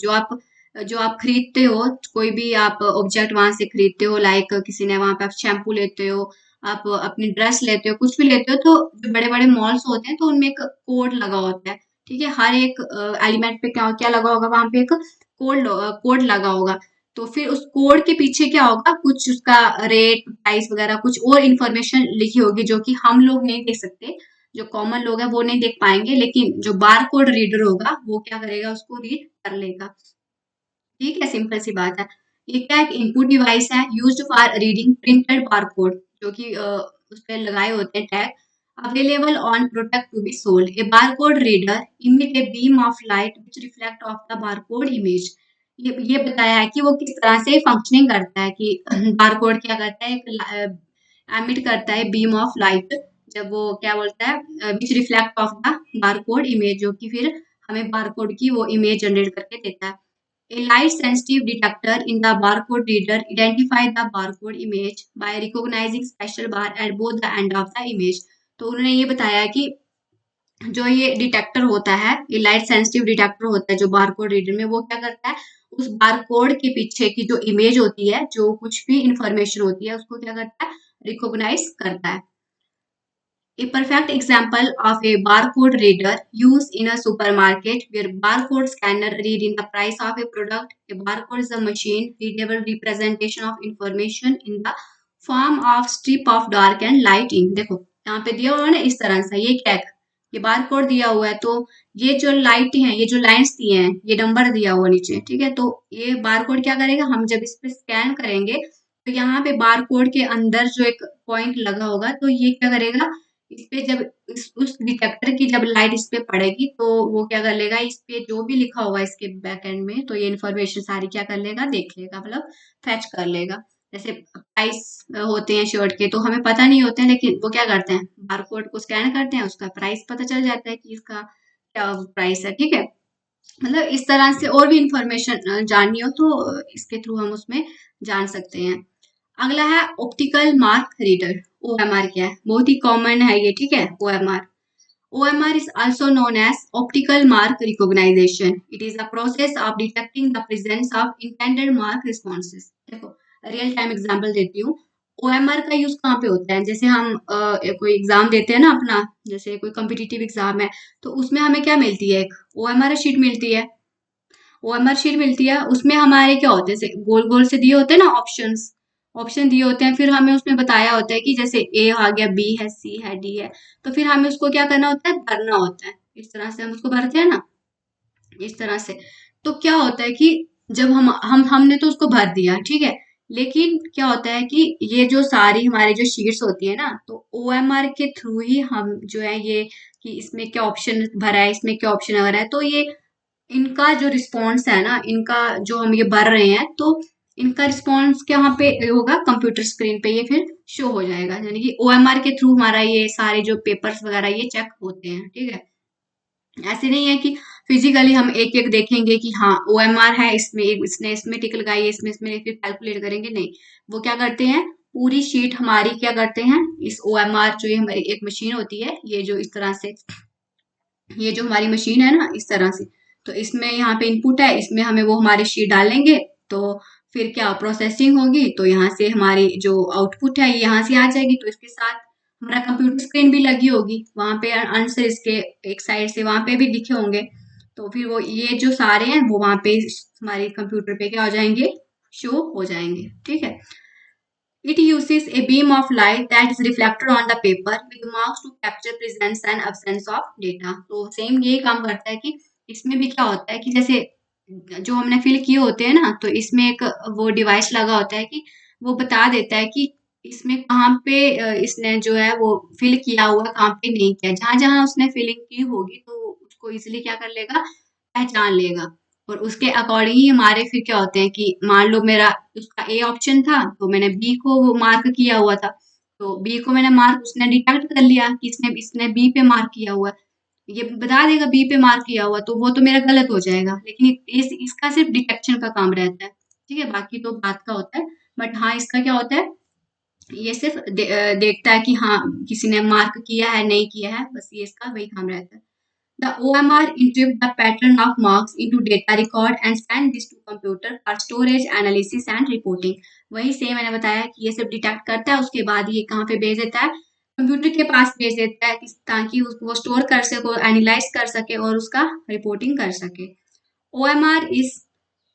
जो आप खरीदते हो, कोई भी आप ऑब्जेक्ट वहां से खरीदते हो, लाइक किसी ने वहां पे आप शैम्पू लेते हो, आप अपनी ड्रेस लेते हो, कुछ भी लेते हो, तो जो बड़े बड़े मॉल्स होते हैं तो उनमें एक कोड लगा होता है, ठीक है। हर एक एलिमेंट पे क्या क्या लगा होगा, वहां पे एक कोड लगा होगा। तो फिर उस कोड के पीछे क्या होगा, कुछ उसका रेट प्राइस वगैरह कुछ और इन्फॉर्मेशन लिखी होगी जो कि हम लोग नहीं देख सकते, जो कॉमन लोग हैं वो नहीं देख पाएंगे, लेकिन जो बार कोड रीडर होगा वो क्या करेगा, उसको रीड कर लेगा, ठीक है। सिंपल सी बात है। ये क्या एक इनपुट डिवाइस है used for reading printed barcode, जो कि उस पे लगाए होते हैं tag. Available on product to be sold, a barcode reader emit a beam of light which reflect off the barcode image. ये बताया है कि वो किस तरह से फंक्शनिंग करता है, कि बारकोड क्या करता है, एक एमिट करता है बीम ऑफ लाइट, जब वो क्या बोलता है, which reflect off the barcode image, जो कि फिर हमें बारकोड की वो इमेज जनरेट करके देता है। A light-sensitive detector in the barcode reader identifies the barcode image by recognizing special bar at both the end of the image. तो उन्होंने ये बताया कि जो ये डिटेक्टर होता है, ये लाइट सेंसिटिव डिटेक्टर होता है जो बारकोड रीडर में, वो क्या करता है, उस बारकोड के पीछे की जो इमेज होती है, जो कुछ भी इंफॉर्मेशन होती है, उसको क्या करता है, रिकॉग्नाइज करता है। A perfect example of a barcode reader used in a supermarket where barcode scanner reading the price of a product. A barcode is a machine readable representation of information in the form of strip of dark and light ink. देखो यहाँ पे दिया हुआ है ना इस तरह से, ये क्या है, ये बारकोड दिया हुआ है, तो ये जो लाइट है, ये जो लाइन्स दिए हैं, ये नंबर दिया हुआ नीचे, ठीक है। तो ये बारकोड क्या करेगा, हम जब इस पे स्कैन करेंगे तो यहाँ पे बारकोड के अंदर जो एक पॉइंट लगा होगा, तो ये क्या करेगा, इस पे जब उस डिटेक्टर की जब लाइट इस पे पड़ेगी तो वो क्या कर लेगा, इस पे जो भी लिखा होगा इसके बैक एंड में, तो ये इन्फॉर्मेशन सारी क्या कर लेगा, देख लेगा, मतलब फैच कर लेगा। जैसे प्राइस होते हैं शर्ट के, तो हमें पता नहीं होते हैं, लेकिन वो क्या करते हैं, बारकोड को स्कैन करते हैं, उसका प्राइस पता चल जाता है कि इसका क्या प्राइस है, ठीक है। मतलब इस तरह से और भी इंफॉर्मेशन जाननी हो तो इसके थ्रू हम उसमें जान सकते हैं। अगला है ऑप्टिकल मार्क रीडर, ओएमआर क्या है, बहुत ही कॉमन है ये, ठीक है। OMR, OMR is also known as optical mark recognition. It is a process of detecting the presence of intended mark responses. देखो रियल टाइम एग्जांपल देती हूँ। OMR का यूज कहाँ पे होता है, जैसे हम कोई एग्जाम देते हैं ना अपना, जैसे कोई कॉम्पिटिटिव एग्जाम है, तो उसमें हमें क्या मिलती है, एक OMR शीट मिलती है। ओएमआर शीट मिलती है, उसमें हमारे क्या होते हैं, जैसे गोल गोल से दिए होते हैं ना ऑप्शंस, ऑप्शन दिए होते हैं, फिर हमें उसमें बताया होता है कि जैसे ए आ गया, बी है, सी है, डी है, तो फिर हमें उसको क्या करना होता है, भरना होता है। इस तरह से हम उसको भरते हैं ना, इस तरह से। तो क्या होता है कि जब हमने तो उसको भर दिया, ठीक है, लेकिन क्या होता है कि ये जो सारी हमारी जो शीट्स होती है ना, तो ओएमआर के थ्रू ही हम जो है ये, कि इसमें क्या ऑप्शन भरा है, इसमें क्या ऑप्शन भरा है, तो ये इनका जो रिस्पॉन्स है ना, इनका जो हम ये भर रहे हैं, तो इनका रिस्पॉन्स क्या यहाँ पे होगा, कंप्यूटर स्क्रीन पे ये फिर शो हो जाएगा, यानी कि ओएमआर के थ्रू हमारा ये सारे जो पेपर्स वगैरह ये चेक होते हैं, ठीक है। ऐसे नहीं है कि फिजिकली हम एक एक देखेंगे कि हाँ ओएमआर है, इसमें इसने इसमें टिक लगाई है, इसमें इसमें फिर कैलकुलेट करेंगे, नहीं। वो क्या करते हैं, पूरी शीट हमारी क्या करते हैं, इस ओएमआर जो ये हमारी एक मशीन होती है, ये जो इस तरह से, ये जो हमारी मशीन है ना इस तरह से, तो इसमें यहाँ पे इनपुट है, इसमें हमें वो हमारी शीट डालेंगे, तो फिर क्या प्रोसेसिंग होगी, तो यहाँ से हमारी जो आउटपुट है ये यहाँ से आ जाएगी, तो इसके साथ हमारा कंप्यूटर स्क्रीन भी लगी होगी, वहां पे आंसर इसके एक साइड से वहां पे भी लिखे होंगे, तो फिर वो ये जो सारे हैं वो वहां पे हमारे कंप्यूटर पे क्या हो जाएंगे, शो हो जाएंगे, ठीक है। It uses a beam of light that is reflected on the paper with marks to capture presence and absence of data. तो सेम यही काम करता है कि इसमें भी क्या होता है कि जैसे जो हमने फिल किए होते हैं ना, तो इसमें एक वो डिवाइस लगा होता है कि वो बता देता है कि इसमें कहाँ पे इसने जो है वो फिल किया हुआ है, कहाँ पे नहीं किया। जहाँ-जहाँ उसने फिलिंग की होगी तो उसको इज़िली क्या कर लेगा, पहचान लेगा। और उसके अकॉर्डिंग ही हमारे फिर क्या होते हैं कि मान लो मेरा उसका ए ऑप्शन था, तो मैंने बी को वो मार्क किया हुआ था। तो बी को मैंने मार्क उसने डिटेक्ट कर लिया कि इसने इसने बी पे मार्क किया हुआ है। ये बता देगा बी पे मार्क किया हुआ, तो वो तो मेरा गलत हो जाएगा। लेकिन इस इसका सिर्फ़ डिटेक्शन का काम रहता है, ठीक है? बाकी तो बात का होता है। बट हाँ, इसका क्या होता है, ये सिर्फ़ देखता है कि हाँ, किसी ने मार्क किया है, नहीं किया है, बस ये इसका वही काम रहता है। The OMR interpret the pattern of marks into data record and send this to computer for storage, analysis and reporting. वही सेम मैंने बताया कि ये सब डिटेक्ट करता है, उसके बाद ये कहाँ पे भेज देता है, कंप्यूटर के पास भेज देता है ताकि उसको वो स्टोर कर सके, एनालाइज कर सके और उसका रिपोर्टिंग कर सके। OMR is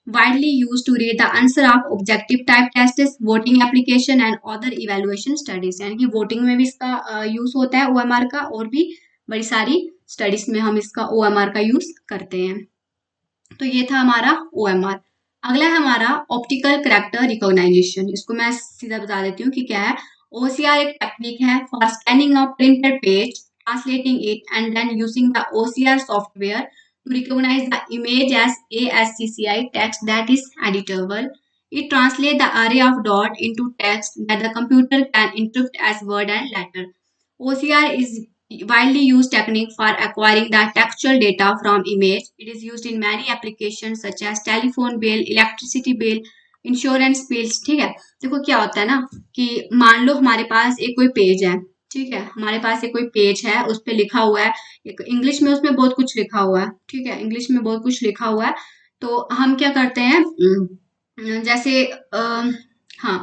widely used to read the answer of objective type tests, voting application and other evaluation studies. यानी कि वोटिंग में भी इसका यूज होता है OMR का, और भी बड़ी सारी स्टडीज में हम इसका OMR का यूज करते हैं। तो ये था हमारा OMR। अगला है हमारा ऑप्टिकल करैक्टर रिकॉग्नाइजेशन। इसको मैं सीधा बता देती हूँ कि क्या है। OCR एक टेक्निक है for scanning of printed page, translating it and then using the OCR software to recognize the image as ASCII text that is editable. It translates the array of dot into text that the computer can interpret as word and letter. OCR is widely used technique for acquiring the textual data from image. It is used in many applications such as telephone bill, electricity bill, insurance bills. ठीक है, देखो क्या होता है ना कि मान लो हमारे पास एक कोई पेज है, ठीक है, हमारे पास एक कोई पेज है, उस पे लिखा हुआ है एक इंग्लिश में, उसमें बहुत कुछ लिखा हुआ है, ठीक है, इंग्लिश में बहुत कुछ लिखा हुआ है। तो हम क्या करते हैं, जैसे हाँ,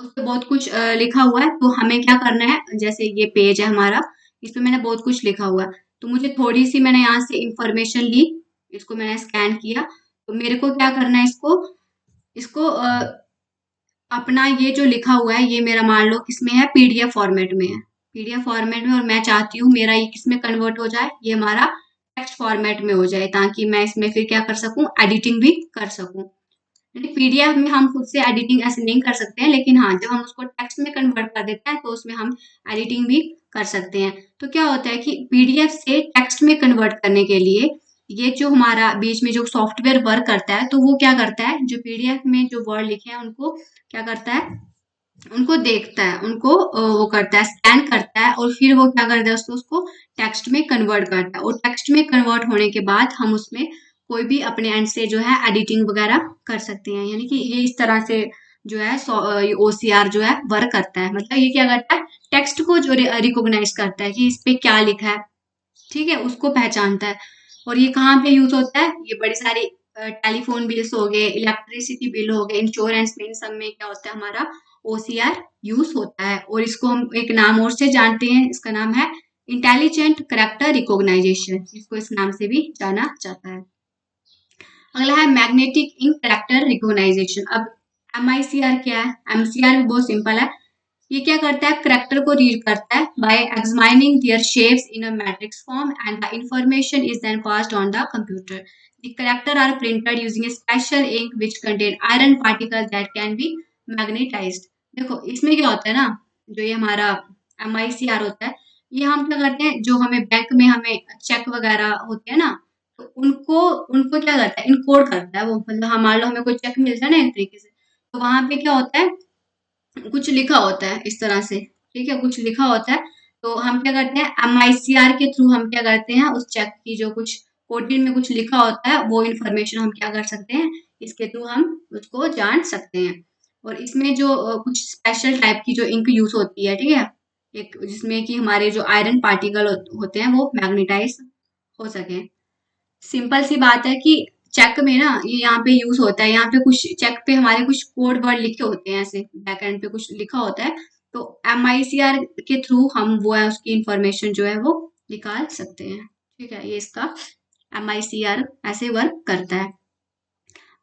उसपे बहुत कुछ लिखा हुआ है, तो हमें क्या करना है, जैसे ये पेज है हमारा, इसमें मैंने बहुत कुछ लिखा हुआ है, तो मुझे थोड़ी-सी मैंने यहाँ से इंफॉर्मेशन ली, इसको मैंने स्कैन किया, तो मेरे को क्या करना है, इसको इसको अपना ये जो लिखा हुआ है, ये मेरा मान लो किसमें है, पीडीएफ फॉर्मेट में है, पीडीएफ फॉर्मेट में, और मैं चाहती हूँ मेरा ये किसमें कन्वर्ट हो जाए, ये हमारा टेक्स्ट फॉर्मेट में हो जाए, ताकि मैं इसमें फिर क्या कर सकूँ, एडिटिंग भी कर सकूँ। पीडीएफ में हम खुद से एडिटिंग ऐसे नहीं कर सकते हैं, लेकिन हाँ, जब हम उसको टेक्स्ट में कन्वर्ट कर देते हैं तो उसमें हम एडिटिंग भी कर सकते हैं। तो क्या होता है कि पीडीएफ से टेक्स्ट में कन्वर्ट करने के लिए ये जो हमारा बीच में जो सॉफ्टवेयर वर्क करता है, तो वो क्या करता है, जो पीडीएफ में जो वर्ड लिखे हैं उनको क्या करता है, उनको देखता है, उनको वो करता है, स्कैन करता है, और फिर वो क्या करता है, उसको उसको टेक्स्ट में कन्वर्ट करता है, और टेक्स्ट में कन्वर्ट होने के बाद हम उसमें कोई भी अपने एंड से जो है एडिटिंग वगैरह कर सकते हैं। यानी कि ये इस तरह से जो है OCR जो है वर्क करता है। मतलब ये क्या करता है, टेक्स्ट को जो रिकॉग्नाइज करता है कि इस पे क्या लिखा है, ठीक है, उसको पहचानता है। और ये कहाँ पे यूज होता है, ये बड़ी सारी टेलीफोन बिल्स हो गए, इलेक्ट्रिसिटी बिल हो गए, इंश्योरेंस में, इन सब में क्या होता है, हमारा OCR यूज होता है। और इसको हम एक नाम और से जानते हैं, इसका नाम है इंटेलिजेंट कैरेक्टर रिकॉग्नाइजेशन, इसको इस नाम से भी जाना जाता है। अगला है मैग्नेटिक इंक कैरेक्टर रिकॉग्नाइजेशन। अब MICR क्या है, MCR भी बहुत सिंपल है। ये क्या करता है, करेक्टर को रीड करता है by examining their shapes in a matrix form and the information is then passed on the computer. The character are printed using a special ink which contain iron particles that can be magnetized। देखो इसमें क्या होता है ना, जो ये हमारा MICR होता है, ये हम क्या करते हैं, जो हमें बैंक में हमें चेक वगैरह होते हैं ना, तो उनको उनको क्या करता है, इनकोड करता है वो। मतलब हम मान लो हमें कोई चेक मिलता है ना एक तरीके से, तो वहां पे क्या होता है, कुछ लिखा होता है इस तरह से, ठीक है, कुछ लिखा होता है। तो हम क्या करते हैं, MICR के थ्रू हम क्या करते हैं, उस चेक की जो कुछ कोडिंग में कुछ लिखा होता है, वो इन्फॉर्मेशन हम क्या कर सकते हैं, इसके थ्रू हम उसको जान सकते हैं। और इसमें जो कुछ स्पेशल टाइप की जो इंक यूज होती है, ठीक है, एक जिसमें कि हमारे जो आयरन पार्टिकल होते हैं वो मैग्नेटाइज हो सके। सिंपल सी बात है कि चेक में ना ये यहाँ पे यूज होता है, यहाँ पे कुछ चेक पे हमारे कुछ कोड वर्ड लिखे होते हैं, ऐसे बैक एंड पे कुछ लिखा होता है, तो MICR के थ्रू हम वो है उसकी इंफॉर्मेशन जो है वो निकाल सकते हैं। ठीक है, ये इसका MICR ऐसे वर्क करता है।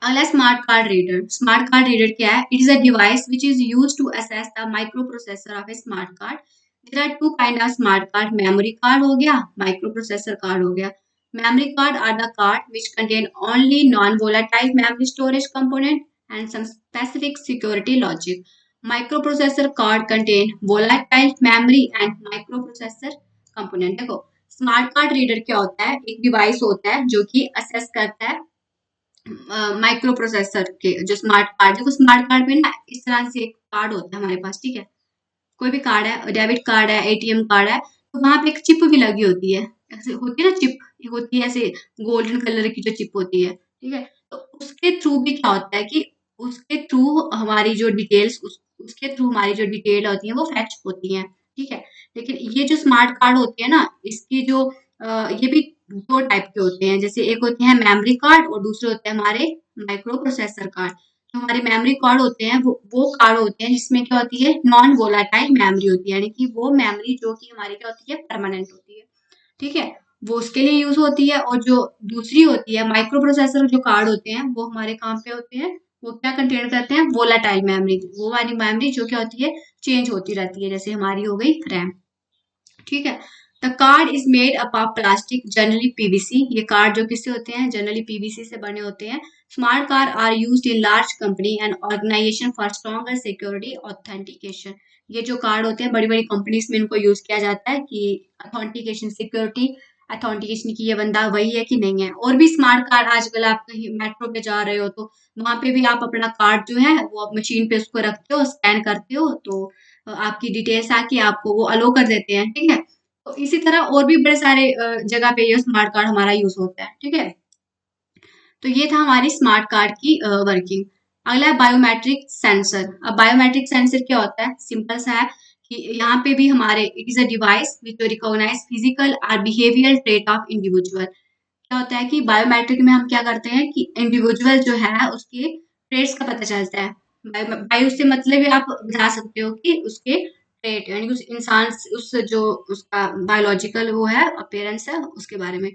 अगला smart card reader. Smart card reader क्या है? It is a device which is use to access the micro processor of a smart card. There are two kind of smart card, memory card हो गया, micro processor card हो गया। Memory card are the card which contain only non volatile memory storage component and some specific security logic. Microprocessor card contain volatile memory and microprocessor component। देखो smart card reader क्या होता है? एक device होता है जो कि असेस करता है माइक्रो प्रोसेसर के जो स्मार्ट कार्ड। देखो स्मार्ट कार्ड में ना इस तरह से एक कार्ड होता है हमारे पास, ठीक है? कोई भी कार्ड है, डेबिट कार्ड है, एटीएम कार्ड है, तो वहां पे एक चिप भी लगी होती है। ऐसे होती है ना चिप, एक होती है ऐसे गोल्डन कलर की जो चिप होती है, ठीक है? तो उसके थ्रू भी क्या होता है कि उसके थ्रू हमारी जो डिटेल्स उसके थ्रू हमारी जो डिटेल होती है वो फैच होती है, ठीक है? लेकिन ये जो स्मार्ट कार्ड होती है ना, इसकी जो ये भी दो टाइप के होते हैं। जैसे एक होते हैं मेमोरी कार्ड और दूसरे होते हैं हमारे माइक्रो प्रोसेसर कार्ड। जो हमारे मेमोरी कार्ड होते हैं वो कार्ड होते हैं जिसमें क्या होती है, नॉन वोलाटाइल मेमोरी होती है, यानी कि वो मेमोरी जो कि हमारी क्या होती है, परमानेंट होती है, ठीक है? वो उसके लिए यूज होती है। और जो दूसरी होती है माइक्रो प्रोसेसर जो कार्ड होते हैं वो हमारे काम पे होते हैं, वो क्या कंटेन करते हैं, वोलाटाइल मेमोरी, वो वाली मेमोरी जो क्या होती है, चेंज होती रहती है, जैसे हमारी हो गई रैम, ठीक है? The card is made up of plastic, generally PVC. ये कार्ड जो किससे होते हैं, जनरली पीवीसी से बने होते हैं। Smart card are used in large company and organization for stronger security authentication. ये जो कार्ड होते हैं बड़ी बड़ी कंपनीज में इनको यूज किया जाता है कि ऑथेंटिकेशन, सिक्योरिटी ऑथेंटिकेशन की ये बंदा वही है कि नहीं है। और भी स्मार्ट कार्ड आजकल आप कहीं मेट्रो पे जा रहे हो तो वहां पे भी आप अपना कार्ड जो है वो आप मशीन पे उसको रखते हो, स्कैन करते हो, तो आपकी डिटेल्स आके आपको वो अलो कर देते हैं, ठीक है? तो इसी तरह और भी बड़े सारे जगह पे ये स्मार्ट कार्ड हमारा यूज होता है, ठीक है? तो ये था हमारी स्मार्ट कार्ड की वर्किंग। अगला है बायोमेट्रिक सेंसर। अब बायोमेट्रिक सेंसर क्या होता है? सिंपल सा है कि यहाँ पे भी हमारे it is a device which recognize physical और बिहेवियरल ट्रेट ऑफ इंडिविजुअल। क्या होता है कि बायोमेट्रिक में हम क्या करते हैं कि इंडिविजुअल जो है उसके ट्रेड्स का पता चलता है। बायो से मतलब भी आप बता सकते हो कि उसके ट्रेड, यानी कि उस इंसान उस जो उसका बायोलॉजिकल वो है अपीयरेंस है उसके बारे में।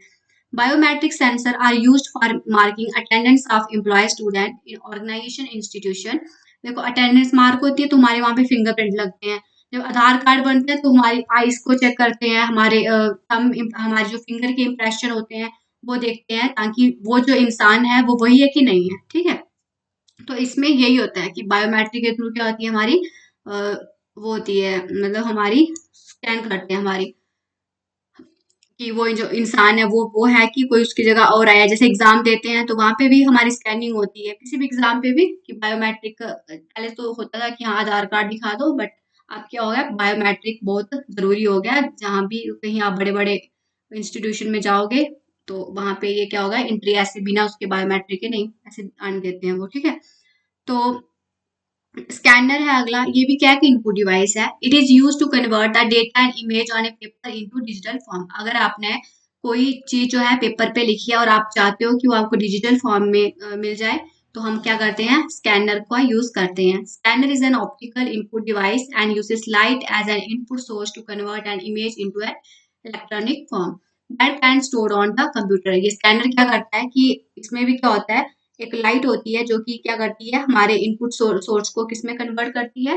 Biometric sensor are used for marking attendance of employ student in organization institution. देखो अटेंडेंस मार्क होती है तो हमारे वहाँ पे फिंगरप्रिंट लगते हैं। जब आधार कार्ड बनते हैं तो हमारी आईज को चेक करते हैं, हमारे हमारे जो फिंगर के इम्प्रेशन होते हैं वो देखते हैं ताकि वो जो इंसान है वो वही है कि नहीं है, ठीक है? तो इसमें यही होता है कि बायोमेट्रिक के थ्रू क्या होती है हमारी वो होती है, मतलब हमारी स्कैन करते हैं हमारी कि वो जो इंसान है वो है कि कोई उसकी जगह और आया। जैसे एग्जाम देते हैं तो वहां पे भी हमारी स्कैनिंग होती है, किसी भी एग्जाम पे भी कि बायोमेट्रिक। पहले तो होता था कि हाँ आधार कार्ड दिखा दो, बट अब क्या हो गया, बायोमेट्रिक बहुत जरूरी हो गया। जहाँ भी कहीं आप बड़े बड़े इंस्टीट्यूशन में जाओगे तो वहां पे ये क्या होगा, एंट्री ऐसे बिना उसके बायोमेट्रिक के नहीं ऐसे आने देते हैं वो, ठीक है? तो स्कैनर है अगला। ये भी क्या है कि इनपुट डिवाइस है। It is use to convert the data and image on a paper into digital form. अगर आपने कोई चीज जो है पेपर पे लिखी है और आप चाहते हो कि वो आपको डिजिटल फॉर्म में मिल जाए, तो हम क्या करते हैं, स्कैनर का यूज करते हैं। Scanner is an optical input device and uses light as an input source to convert an image into an electronic form that can store on the computer. ये स्कैनर क्या करता है कि इसमें भी क्या होता है, एक लाइट होती है जो कि क्या करती है, हमारे इनपुट सोर्स को किसमें कन्वर्ट करती है,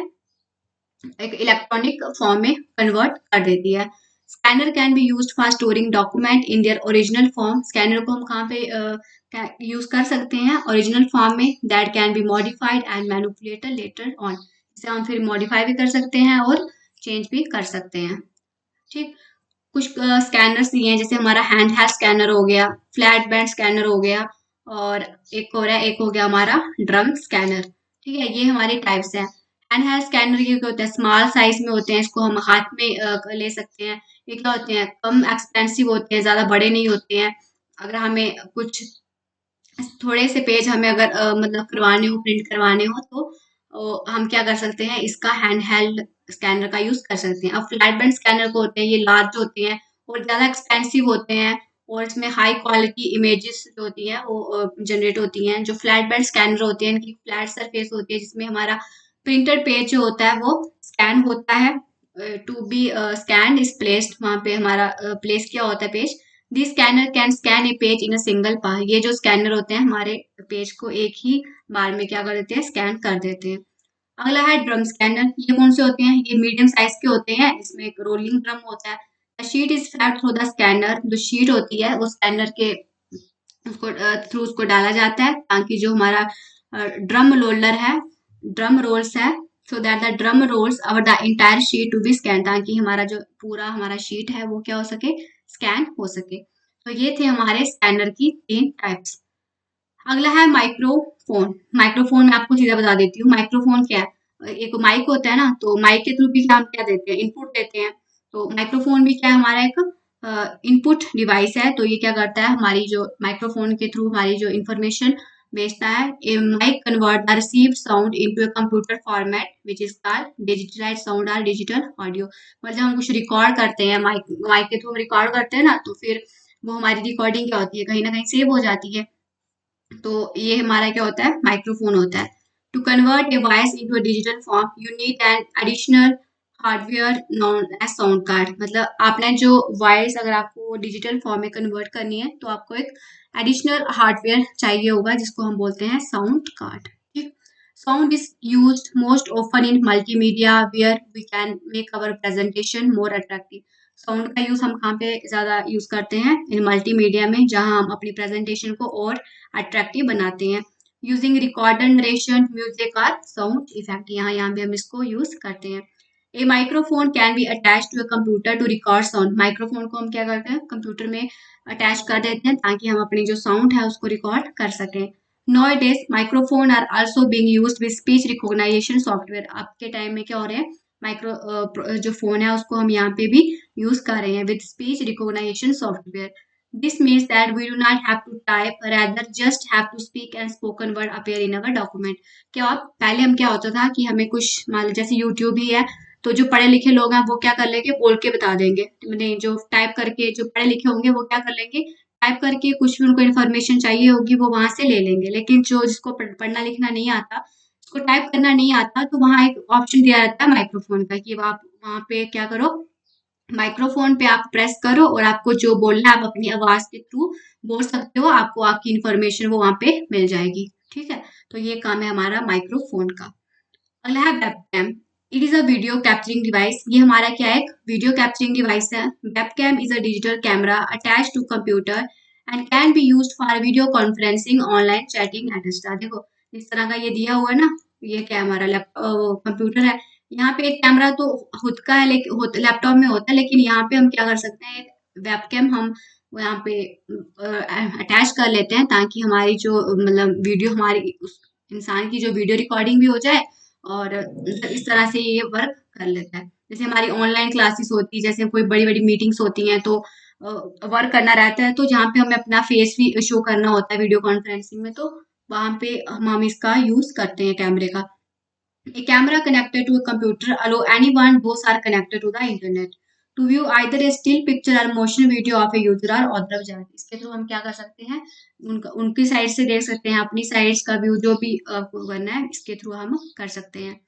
एक इलेक्ट्रॉनिक फॉर्म में कन्वर्ट कर देती है। Scanner can be used for storing document in their original form. Scanner को हम कहाँ पे यूज कर सकते हैं, ओरिजिनल फॉर्म में। That can be modified and manipulated later on. इसे हम फिर मॉडिफाई भी कर सकते हैं और चेंज भी कर सकते हैं, ठीक? कुछ स्कैनर्स दिए हैं, जैसे हमारा हैंड हेल्ड स्कैनर हो गया, फ्लैट बैंड स्कैनर हो गया, और एक हो गया हमारा ड्रम स्कैनर, ठीक है? ये हमारे टाइप्स हैं। हैंड हेल्ड स्कैनर ये क्या होता है, स्मॉल साइज में होते हैं, इसको हम हाथ में ले सकते हैं। ये क्या होते हैं, कम एक्सपेंसिव होते हैं, ज्यादा बड़े नहीं होते हैं। अगर हमें कुछ थोड़े से पेज हमें अगर मतलब करवाने हो, प्रिंट करवाने हो, तो हम क्या कर सकते हैं, इसका हैंड हेल्ड स्कैनर का यूज कर सकते हैं। अब फ्लैट बैंड स्कैनर को होते हैं, ये लार्ज होते हैं और ज्यादा एक्सपेंसिव होते हैं, और इसमें हाई क्वालिटी इमेजेस जो होती हैं वो जनरेट होती हैं। जो फ्लैट बैंड स्कैनर होते हैं इनकी फ्लैट सरफेस होती है जिसमें हमारा प्रिंटेड पेज जो होता है वो स्कैन होता है। To be scan is placed, वहां पे हमारा प्लेस किया होता है page. This scanner can scan a page in a single pass. ये जो स्कैनर होते हैं हमारे पेज को एक ही बार में क्या कर देते हैं, स्कैन कर देते हैं। अगला है ड्रम स्कैनर। ये कौन से होते हैं, ये मीडियम साइज के होते हैं, इसमें एक रोलिंग ड्रम होता है। The sheet is fed through the scanner. जो शीट होती है वो स्कैनर के उसको थ्रू उसको डाला जाता है, ताकि जो हमारा ड्रम रोलर है, ड्रम रोल्स है, so that the drum rolls और the entire sheet to be scan, ताकि हमारा जो पूरा हमारा शीट है वो क्या हो सके, स्कैन हो सके। तो ये थे हमारे स्कैनर की 3 टाइप्स। अगला है माइक्रोफोन। माइक्रोफोन मैं आपको सीधा बता देती हूँ, माइक्रोफोन क्या है। एक माइक होता है ना, तो माइक के थ्रू भी क्या हम क्या देते हैं, इनपुट देते हैं। तो माइक्रोफोन भी क्या है, हमारा एक इनपुट डिवाइस है। तो ये क्या करता है, हमारी जो माइक्रोफोन के थ्रू हमारी जो इंफॉर्मेशन भेजता है। A mic convert the received sound into a computer format which is called digitalized sound और डिजिटल ऑडियो। मतलब जब हम कुछ रिकॉर्ड करते हैं, माइक माइक के थ्रू हम रिकॉर्ड करते हैं ना, तो फिर वो हमारी रिकॉर्डिंग क्या होती है, कहीं ना कहीं सेव हो जाती है। तो ये हमारा क्या होता है, माइक्रोफोन होता है। To convert a voice into a digital form you need an additional hardware known as sound card. मतलब आपने जो वॉइस अगर आपको डिजिटल फॉर्म में कन्वर्ट करनी है, तो आपको एक एडिशनल हार्डवेयर चाहिए होगा, जिसको हम बोलते हैं साउंड कार्ड। ठीक। Sound is used most often in multimedia where we can make our presentation more attractive. Sound का यूज हम कहाँ पे ज्यादा यूज करते हैं, इन मल्टीमीडिया में, जहां हम अपनी प्रेजेंटेशन को और अट्रैक्टिव बनाते हैं। यूजिंग रिकॉर्डर नरेशन म्यूजिक और साउंड इफेक्ट, यहाँ भी हम इसको यूज करते हैं। A microphone can be attach to a computer to record sound. Microphone को हम क्या करते हैं, कंप्यूटर में अटैच कर देते हैं, ताकि हम अपनी जो साउंड है उसको रिकॉर्ड कर सकें। Nowadays microphone are also being used with speech recognisation software. अब के टाइम में क्या हो रहा है, जो फोन है उसको हम यहाँ पे भी यूज कर रहे हैं with speech recognisation software. This means that we do not have to type, rather just have to speak and spoken word appear in our document। क्या पहले हम क्या होता था कि हमें कुछ मान लो जैसे यूट्यूब ही है, तो जो पढ़े लिखे लोग हैं वो क्या कर लेंगे, बोल के बता देंगे। मैंने जो टाइप करके, जो पढ़े लिखे होंगे वो क्या कर लेंगे, टाइप करके कुछ भी उनको इन्फॉर्मेशन चाहिए होगी वो वहां से ले लेंगे। लेकिन जो जिसको पढ़ना लिखना नहीं आता, जिसको टाइप करना नहीं आता, तो वहाँ एक ऑप्शन दिया रहता है माइक्रोफोन का, कि आप वहाँ पे क्या करो, माइक्रोफोन पे आप प्रेस करो और आपको जो बोलना है आप अपनी आवाज के थ्रू बोल सकते हो, आपको आपकी इन्फॉर्मेशन वो वहां पे मिल जाएगी। ठीक है, तो ये काम है हमारा माइक्रोफोन का। अगला है webcam. It is a video capturing device. ये हमारा क्या है, एक वीडियो कैप्चरिंग डिवाइस है। Webcam is a digital camera attach to computer and can be used for video conferencing, online chatting etcetera. देखो इस तरह का ये दिया हुआ है ना, ये क्या है, हमारा लैपटॉप कंप्यूटर है। यहाँ पे एक कैमरा तो खुद का है, लेकिन लैपटॉप में होता है, लेकिन यहाँ पे हम क्या कर सकते हैं, वेबकैम हम यहाँ पे अटैच कर लेते हैं, ताकि हमारी जो मतलब वीडियो, हमारी उस इंसान की जो वीडियो रिकॉर्डिंग भी हो जाए, और इस तरह से ये वर्क कर लेता है। जैसे हमारी ऑनलाइन क्लासेस होती है, जैसे कोई बड़ी बड़ी मीटिंग्स होती हैं, तो वर्क करना रहता है, तो जहाँ पे हमें अपना फेस भी शो करना होता है वीडियो कॉन्फ्रेंसिंग में, तो वहां पे हम इसका यूज करते हैं कैमरे का। A camera connected to a computer allow anyone those are connected to the internet to view either a still picture or motion video of a user or other object। इसके थ्रू हम क्या कर सकते हैं, उनकी साइड से देख सकते हैं, अपनी साइड्स का व्यू जो भी आपको करना है, इसके थ्रू हम कर सकते हैं।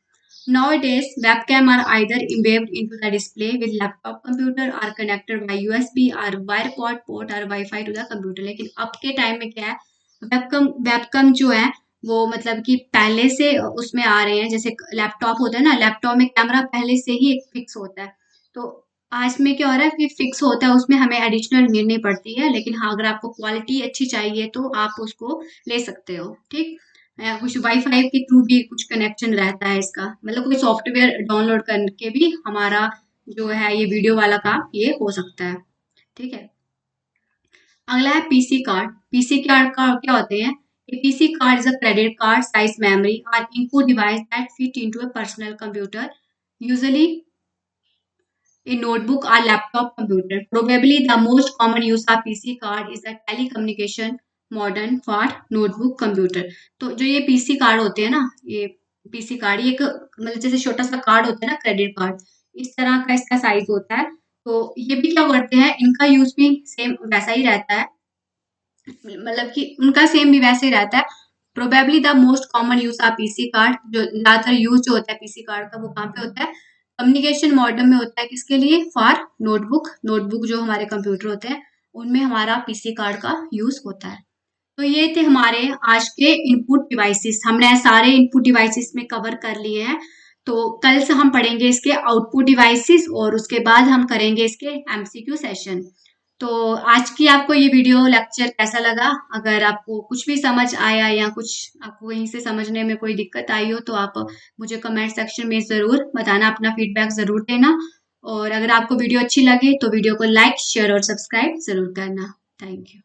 Nowadays, webcam are either embedded into the display with laptop computer or connected by USB or wire port or Wi-Fi to the computer। लेकिन अब के टाइम में क्या है, वेबकम जो है वो मतलब कि पहले से उसमें आ रहे हैं। जैसे लैपटॉप होता है ना, लैपटॉप में कैमरा पहले से ही एक फिक्स होता है। तो आज में क्या हो रहा है कि फिक्स होता है, उसमें हमें एडिशनल लेनी पड़ती है। लेकिन हाँ, अगर आपको क्वालिटी अच्छी चाहिए तो आप उसको ले सकते हो। ठीक। कुछ वाईफाई के थ्रू भी कुछ कनेक्शन रहता है इसका, मतलब कोई सॉफ्टवेयर डाउनलोड करके भी हमारा जो है ये वीडियो वाला काम ये हो सकता है। ठीक है। अगला है पीसी कार्ड। पीसी कार्ड का क्या होते हैं, a PC card is a credit card size memory और input device that fit into a personal computer, usually a notebook or laptop computer. Probably the most common use of PC card is a telecommunication modern for notebook computer। तो जो ये PC card होते हैं ना, ये PC card, ये एक मतलब जैसे छोटा सा कार्ड होता है ना, क्रेडिट कार्ड, इस तरह का इसका साइज होता है। तो ये भी क्या करते हैं, इनका यूज भी सेम वैसा ही रहता है, मतलब कि उनका सेम भी वैसे ही रहता है। Probably the most common use of PC card, जो ज्यादातर यूज जो होता है पीसी कार्ड का, वो कहाँ पे होता है, कम्युनिकेशन मॉडर्न में होता है। किसके लिए, फॉर नोटबुक। नोटबुक जो हमारे कंप्यूटर होते हैं उनमें हमारा पीसी कार्ड का यूज होता है। तो ये थे हमारे आज के इनपुट डिवाइसेस। हमने सारे इनपुट डिवाइसेस में कवर कर लिए हैं। तो कल से हम पढ़ेंगे इसके आउटपुट डिवाइसेस और उसके बाद हम करेंगे इसके एमसीक्यू सेशन। तो आज की आपको ये वीडियो लेक्चर कैसा लगा? अगर आपको कुछ भी समझ आया या कुछ आपको कहीं से समझने में कोई दिक्कत आई हो तो आप मुझे कमेंट सेक्शन में ज़रूर बताना, अपना फीडबैक ज़रूर देना। और अगर आपको वीडियो अच्छी लगी तो वीडियो को लाइक, शेयर और सब्सक्राइब ज़रूर करना। Thank you.